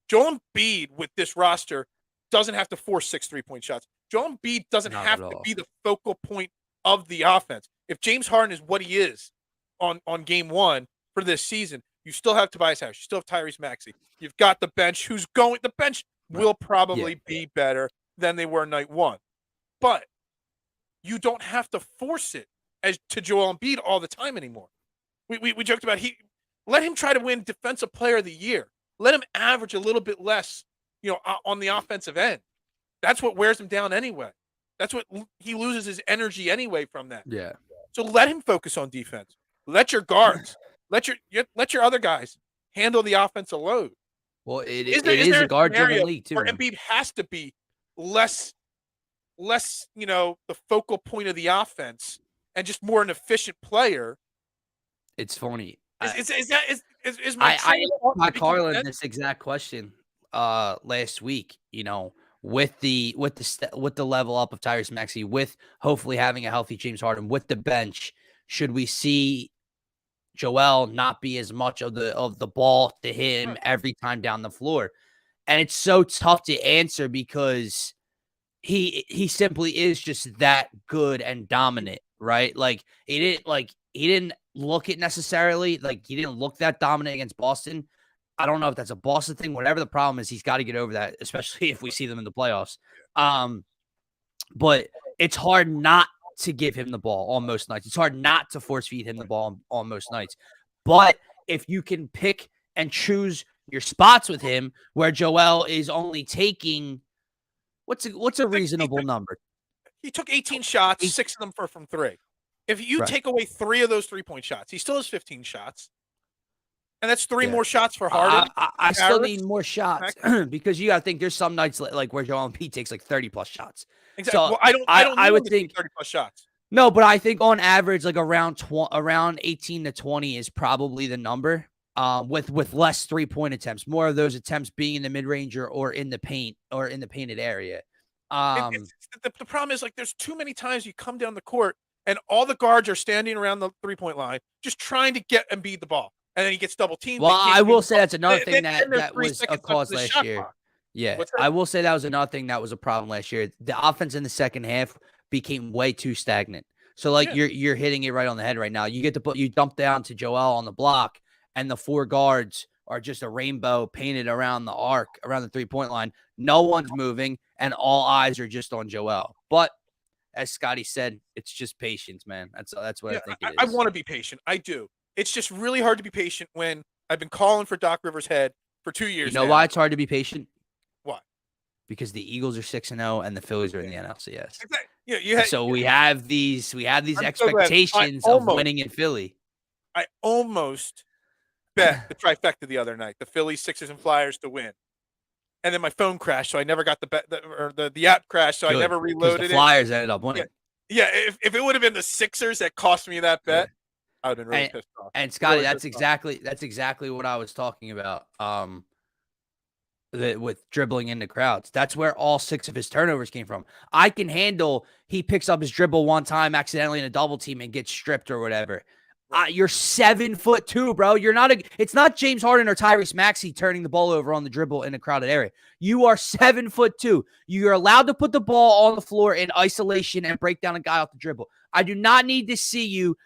Joel Embiid with this roster doesn't have to force 6 3-point shots. Joel Embiid doesn't have to be the focal point of the offense. If James Harden is what he is on game 1 for this season, you still have Tobias Harris. You still have Tyrese Maxey. You've got the bench the bench will probably be better than they were night 1. But you don't have to force it to Joel Embiid all the time anymore. We joked about let him try to win Defensive Player of the Year. Let him average a little bit less, on the offensive end. That's what wears him down anyway. That's what he loses his energy anyway from that. Yeah. So let him focus on defense. Let your guards, let your other guys handle the offensive load. Well, it is a guard-driven league too. Where Embiid has to be less, the focal point of the offense and just more an efficient player. It's funny. Is my Carlin this exact question last week, with the level up of Tyrese Maxey, with hopefully having a healthy James Harden, with the bench, should we see Joel not be as much of the ball to him every time down the floor? And it's so tough to answer because he simply is just that good and dominant, right? Like he didn't look it necessarily. Like he didn't look that dominant against Boston. I don't know if that's a Boston thing. Whatever the problem is, he's got to get over that, especially if we see them in the playoffs. But it's hard not to give him the ball on most nights. It's hard not to force feed him the ball on most nights. But if you can pick and choose your spots with him, where Joel is only taking what's a reasonable number? He took 18 shots, 6 of them from 3. If you take away 3 of those 3-point shots, he still has 15 shots. And that's 3 more shots for Harden. I still need more shots because you got to think there's some nights like where Joel Embiid takes like 30+ shots. Exactly. So well, I would think 30+ shots. No, but I think on average, like around 18 to 20 is probably the number. With less 3-point attempts, more of those attempts being in the mid-range or in the paint or in the painted area. The problem is, like, there's too many times you come down the court and all the guards are standing around the 3-point line, just trying to get Embiid the ball, and then he gets double teamed. Well, I will say that's another thing that there's 3 was a seconds left cause in the last shot year. clock. Yeah, What's that? I will say that was another thing that was a problem last year. The offense in the second half became way too stagnant. So like you're hitting it right on the head right now. You dump down to Joel on the block, and the 4 guards are just a rainbow painted around the arc, around the 3-point line. No one's moving, and all eyes are just on Joel. But as Scotty said, it's just patience, man. That's what I think it is. I want to be patient. I do. It's just really hard to be patient when I've been calling for Doc Rivers' head for 2 years. You know why it's hard to be patient? Why? Because the Eagles are 6-0 and the Phillies are in the NLCS. Exactly. Yeah, so we have these I'm expectations of winning in Philly. I almost bet the trifecta the other night, the Phillies, Sixers, and Flyers to win. And then my phone crashed, so I never got the bet, or the app crashed, so I never reloaded it. The Flyers ended up winning. Yeah, if it would have been the Sixers that cost me that bet, I would have been really pissed off. And Scotty, that's exactly what I was talking about. With dribbling into crowds. That's where all 6 of his turnovers came from. I can handle he picks up his dribble one time accidentally in a double team and gets stripped or whatever. You're 7'2", bro. It's not James Harden or Tyrese Maxey turning the ball over on the dribble in a crowded area. You are 7'2". You're allowed to put the ball on the floor in isolation and break down a guy off the dribble. I do not need to see you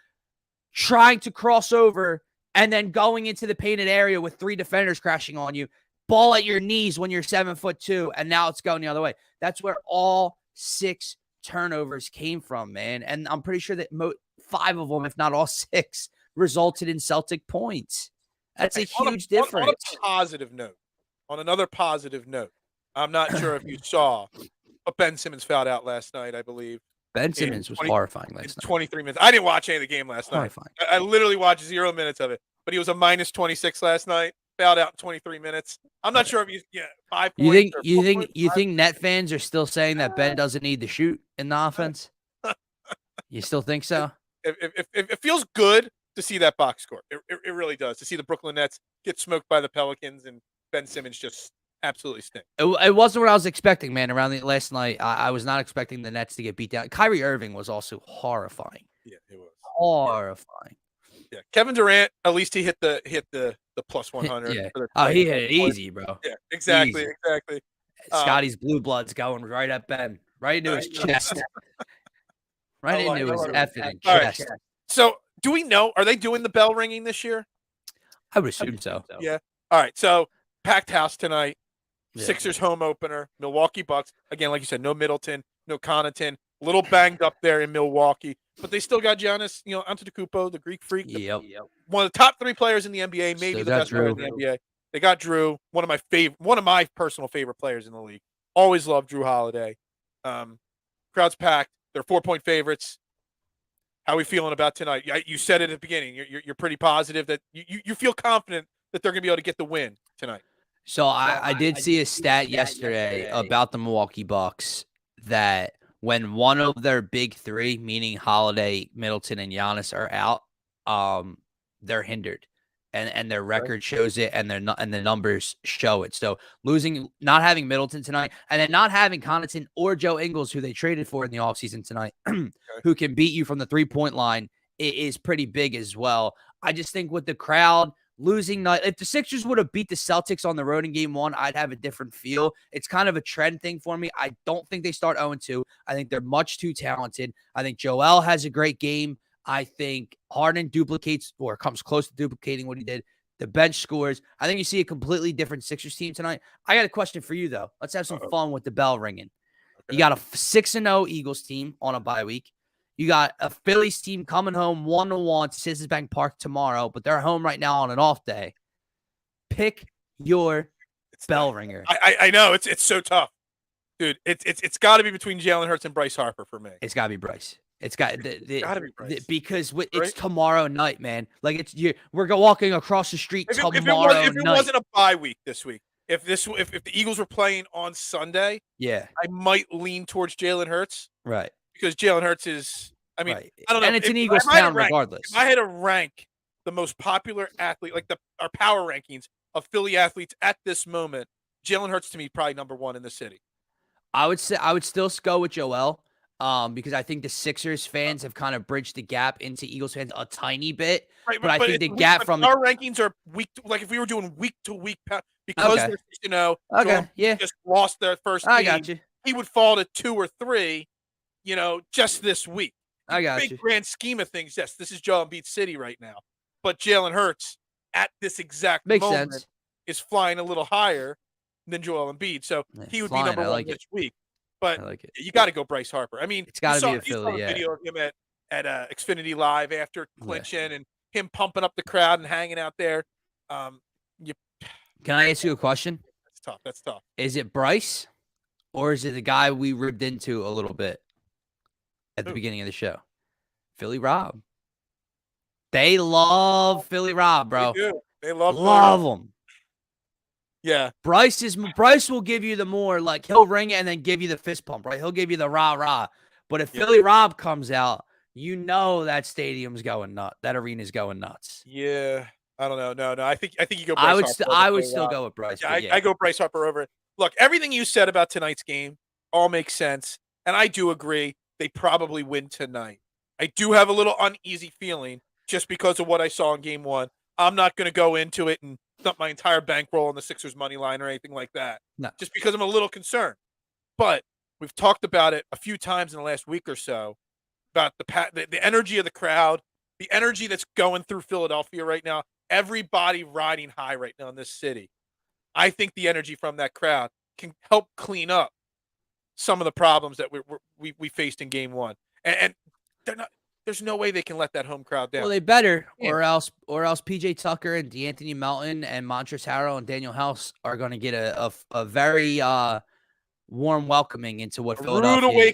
trying to cross over and then going into the painted area with 3 defenders crashing on you. Ball at your knees when you're 7'2", and now it's going the other way. That's where all 6 turnovers came from, man. And I'm pretty sure that 5 of them, if not all 6, resulted in Celtic points. That's a huge difference. On another positive note, I'm not sure if you saw, but Ben Simmons fouled out last night, I believe. Ben Simmons was horrifying last night. 23 minutes. I didn't watch any of the game last night. I literally watched 0 minutes of it, but he was a minus 26 last night. Fouled out in 23 minutes. I'm not sure if he's 5 points. You think net fans are still saying that Ben doesn't need to shoot in the offense? You still think so? It feels good to see that box score. It really does. To see the Brooklyn Nets get smoked by the Pelicans and Ben Simmons just absolutely stink. It wasn't what I was expecting, man. Around the last night, I was not expecting the Nets to get beat down. Kyrie Irving was also horrifying. Yeah, it was horrifying. Yeah, Kevin Durant, at least he hit the plus 100. Yeah. He hit it easy, bro. Yeah, exactly. Scotty's blue blood's going right at Ben, right into his chest, right into his effing chest. Right. So, do we know? Are they doing the bell ringing this year? I would assume so. Yeah. All right. So, packed house tonight. Sixers home opener. Milwaukee Bucks. Again, like you said, no Middleton, no Connaughton. A little banged up there in Milwaukee, but they still got Giannis, Antetokounmpo, the Greek freak. One of the top 3 players in the NBA, maybe the best player in the NBA. They got Drew, one of my personal favorite players in the league. Always loved Drew Holiday. Crowd's packed. They're 4-point favorites. How are we feeling about tonight? You said it at the beginning. You're pretty positive that you feel confident that they're going to be able to get the win tonight. So I did see a stat yesterday about the Milwaukee Bucks that when one of their big 3, meaning Holiday, Middleton, and Giannis, are out, they're hindered, and their record shows it, and the numbers show it. So not having Middleton tonight, and then not having Connaughton or Joe Ingles, who they traded for in the offseason tonight, who can beat you from the 3-point line, is pretty big as well. I just think with the crowd losing night, if the Sixers would have beat the Celtics on the road in game 1, I'd have a different feel. It's kind of a trend thing for me. I don't think they start 0-2. I think they're much too talented. I think Joel has a great game. I think Harden duplicates or comes close to duplicating what he did. The bench scores. I think you see a completely different Sixers team tonight. I got a question for you, though. Let's have some fun with the bell ringing. Okay. You got a 6-0 Eagles team on a bye week. You got a Phillies team coming home 1-1 to Citizens Bank Park tomorrow, but they're home right now on an off day. Pick your bell ringer. I know it's so tough, dude. It's got to be between Jalen Hurts and Bryce Harper for me. It's got to be Bryce. It's got to be Bryce because right? It's tomorrow night, man. Like we're walking across the street tomorrow night. If it wasn't a bye week this week, if the Eagles were playing on Sunday, I might lean towards Jalen Hurts, right? Because Jalen Hurts is, I don't know. And it's an Eagles town regardless. If I had to rank the most popular athlete, like our power rankings of Philly athletes at this moment, Jalen Hurts to me probably number 1 in the city. I would still go with Joel. because I think the Sixers fans have kind of bridged the gap into Eagles fans a tiny bit. Right, But I think the gap from our rankings are like if we were doing week to week, because Okay. there's Okay, yeah. just lost their first I game, got you. he would fall to 2 or 3, just this week. I got Big you. grand scheme of things, yes, this is Joel Embiid City right now. But Jalen Hurts at this exact Makes moment sense. is flying a little higher than Joel Embiid, so Yeah, he would flying, be number I 1 like it. this week. But I like it. you got to go Bryce Harper. I mean, It's gotta be a you Philly, saw a yeah. video of him at Xfinity Live after Yeah. clinching and him pumping up the crowd and hanging out there. Can I ask you a question? That's tough. That's tough. Is it Bryce or is it the guy we ribbed into a little bit at the Who? beginning of the show? Philly Rob. They love Philly Rob, bro. They do. They love him. Yeah. Bryce will give you the more, like, he'll ring it and then give you the fist pump, right? He'll give you the rah-rah. But if Philly Rob comes out, that stadium's going nuts. That arena's going nuts. Yeah. I don't know. No. I think you go Bryce Harper. I would still go with Bryce. Yeah, I go Bryce Harper over it. Look, everything you said about tonight's game all makes sense. And I do agree they probably win tonight. I do have a little uneasy feeling just because of what I saw in game 1. I'm not going to go into it and dump my entire bankroll on the Sixers money line or anything like that. No. Just because I'm a little concerned. But we've talked about it a few times in the last week or so about the energy of the crowd, the energy that's going through Philadelphia right now. Everybody riding high right now in this city. I think the energy from that crowd can help clean up some of the problems that we faced in game 1. And they're not. There's no way they can let that home crowd down. Well, they better, or else PJ Tucker and DeAnthony Melton and Montrezl Harrell and Daniel House are going to get a very warm welcoming into what Philadelphia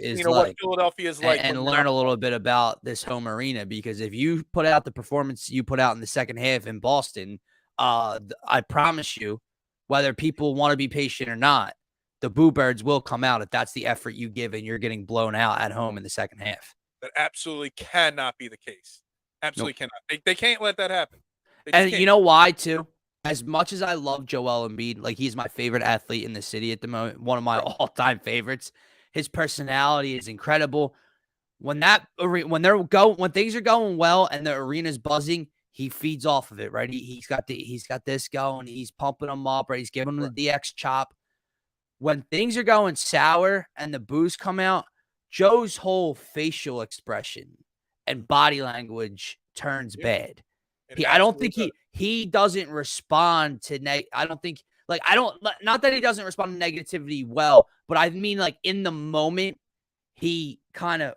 is like. And learn a little bit about this home arena, because if you put out the performance you put out in the second half in Boston, I promise you, whether people want to be patient or not, the Boo Birds will come out if that's the effort you give and you're getting blown out at home in the second half. That absolutely cannot be the case. Absolutely cannot. They can't let that happen. And you know why, too? As much as I love Joel Embiid, like, he's my favorite athlete in the city at the moment, one of my all-time favorites. His personality is incredible. When things are going well and the arena's buzzing, he feeds off of it, right? He's got this going. He's pumping them up, right? He's giving them the DX chop. When things are going sour and the boos come out, Joe's whole facial expression and body language turns bad. I don't think he doesn't respond to not that he doesn't respond to negativity well, but I mean, like, in the moment, he kind of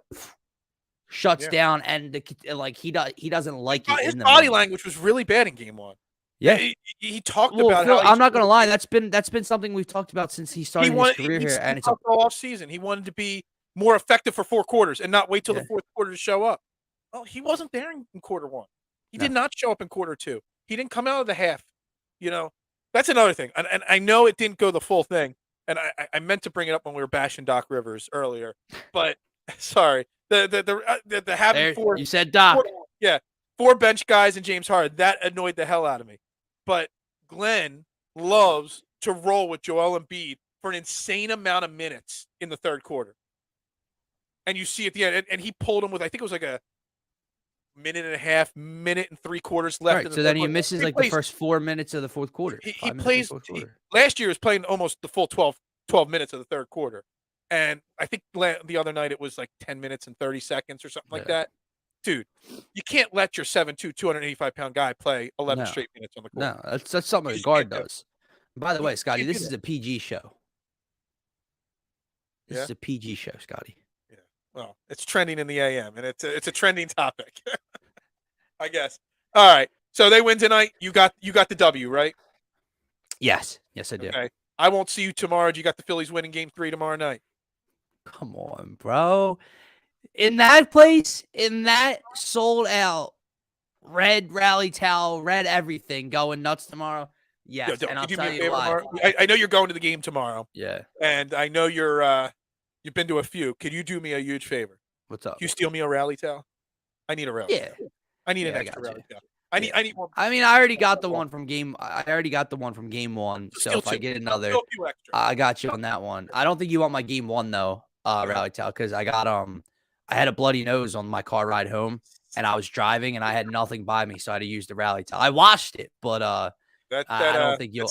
shuts down and he doesn't like it. His body language was really bad in game 1. Yeah, he talked about how I'm not gonna lie, that's been something we've talked about since he started his career here, and it's all off season. He wanted to be more effective for 4 quarters and not wait till the fourth quarter to show up. Well, he wasn't there in quarter 1. He did not show up in quarter 2. He didn't come out of the half. That's another thing. And I know it didn't go the full thing. And I meant to bring it up when we were bashing Doc Rivers earlier, but sorry. The having 4. You said Doc. 4 bench guys and James Harden, that annoyed the hell out of me. But Glenn loves to roll with Joel Embiid for an insane amount of minutes in the third quarter. And you see at the end, and he pulled him with, I think it was like a minute and a half, minute and 3/4 left. Right, so then he misses the first 4 minutes of the fourth quarter. He plays. Last year he was playing almost the full 12 minutes of the third quarter. And I think the other night it was like 10 minutes and 30 seconds or something like that. Dude, you can't let your 7'2", 285-pound guy play 11 straight minutes on the court. No, that's something a guard does. By the way, Scotty, this is a PG show. This is a PG show, Scotty. Yeah. Well, it's trending in the AM, and it's a trending topic, I guess. All right. So they win tonight. You got the W, right? Yes, I do. Okay. I won't see you tomorrow. Do you got the Phillies winning game 3 tomorrow night? Come on, bro. In that place, in that sold out, red rally towel, red everything, going nuts tomorrow. Yes, and I'll tell you why. I know you're going to the game tomorrow. Yeah. And I know you've been to a few. Could you do me a huge favor? What's up? Can you steal me a rally towel? I need a rally towel. I need an extra rally towel. I need one. I mean, I already got the one from game 1. So if I get another, I got you on that one. I don't think you want my game 1 though. rally towel because I had a bloody nose on my car ride home, and I was driving and I had nothing by me, so I had to use the rally towel. I washed it, but I don't think you'll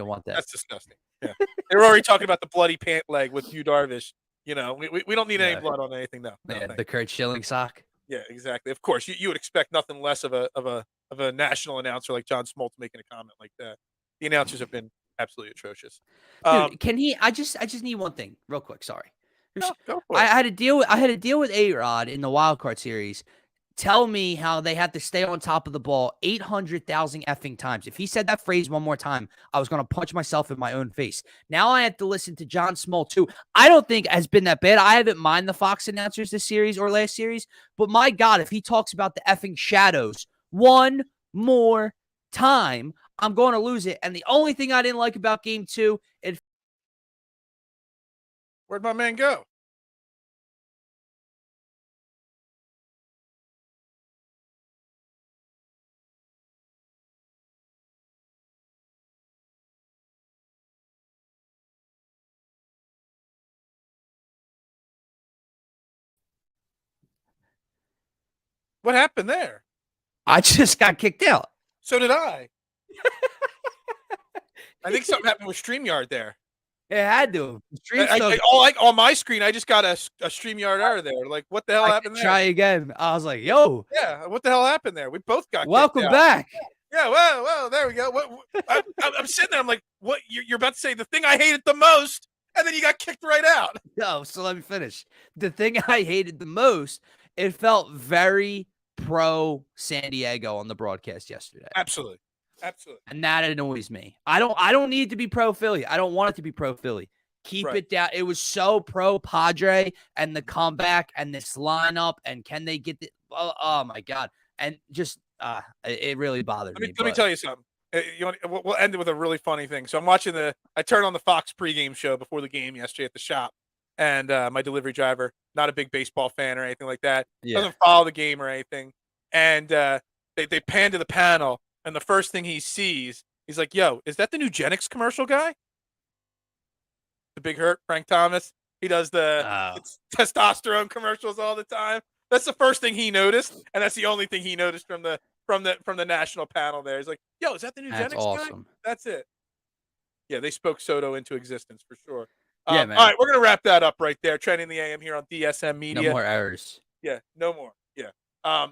want that. That's disgusting. Yeah, they were already talking about the bloody pant leg with Yu Darvish. We don't need any blood on anything though. No, the Kurt Schilling sock. Yeah, exactly. Of course, you would expect nothing less of a national announcer like John Smoltz making a comment like that. The announcers have been absolutely atrocious. Dude, can he? I just need one thing, real quick. Sorry. No, go for it. I had to deal with A-Rod in the wild card series. Tell me how they had to stay on top of the ball 800,000 effing times. If he said that phrase one more time, I was going to punch myself in my own face. Now I have to listen to John Smoltz, who I don't think has been that bad. I haven't mind the Fox announcers this series or last series, but my God, if he talks about the effing shadows one more time, I'm going to lose it. And the only thing I didn't like about game 2, where'd my man go? What happened there? I just got kicked out. So did I. I think something happened with StreamYard there. It had to. On my screen, I just got a StreamYard error there. Like, what the hell happened there? Try again. I was like, yo. Yeah, what the hell happened there? We both got welcome back. Yeah, well, there we go. I'm sitting there. I'm like, what? You're about to say the thing I hated the most, and then you got kicked right out. No, so let me finish. The thing I hated the most, it felt very pro San Diego on the broadcast yesterday. Absolutely. And that annoys me. I don't need to be pro Philly. I don't want it to be pro Philly. Keep it down. It was so pro Padre and the comeback and this lineup and can they get the oh my God. And just it really bothered me. Let me tell you something. We'll end it with a really funny thing. So I'm watching I turned on the Fox pregame show before the game yesterday at the shop. And my delivery driver, not a big baseball fan or anything like that, doesn't follow the game or anything. And they pan to the panel. And the first thing he sees, he's like, yo, is that the new Genix commercial guy? The Big Hurt, Frank Thomas. He does it's testosterone commercials all the time. That's the first thing he noticed, and that's the only thing he noticed from the national panel there. He's like, yo, is that the new Genix guy? That's it. Yeah, they spoke Soto into existence for sure. Yeah, man. All right, we're going to wrap that up right there. Trending the AM here on DSM Media. No more errors. Yeah, no more. Yeah.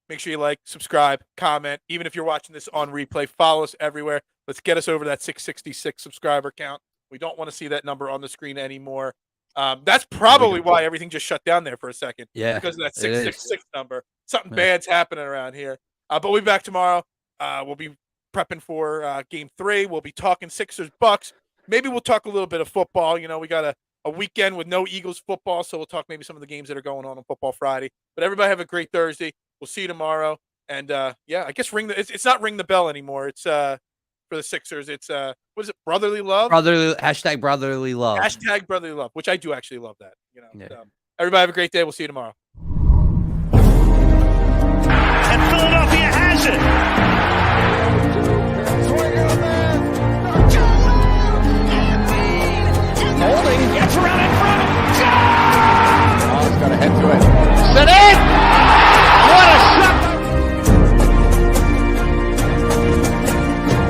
Make sure you like, subscribe, comment. Even if you're watching this on replay, follow us everywhere. Let's get us over that 666 subscriber count. We don't want to see that number on the screen anymore. That's probably why everything just shut down there for a second. Yeah, because of that 666 number. Something bad's happening around here. But we'll be back tomorrow. We'll be prepping for Game 3. We'll be talking Sixers Bucks. Maybe we'll talk a little bit of football. We got a weekend with no Eagles football, so we'll talk maybe some of the games that are going on Football Friday. But everybody have a great Thursday. We'll see you tomorrow. And I guess it's not ring the bell anymore. It's for the Sixers. It's what is it? Brotherly love. Hashtag brotherly love. Hashtag brotherly love, which I do actually love that. So, everybody have a great day. We'll see you tomorrow.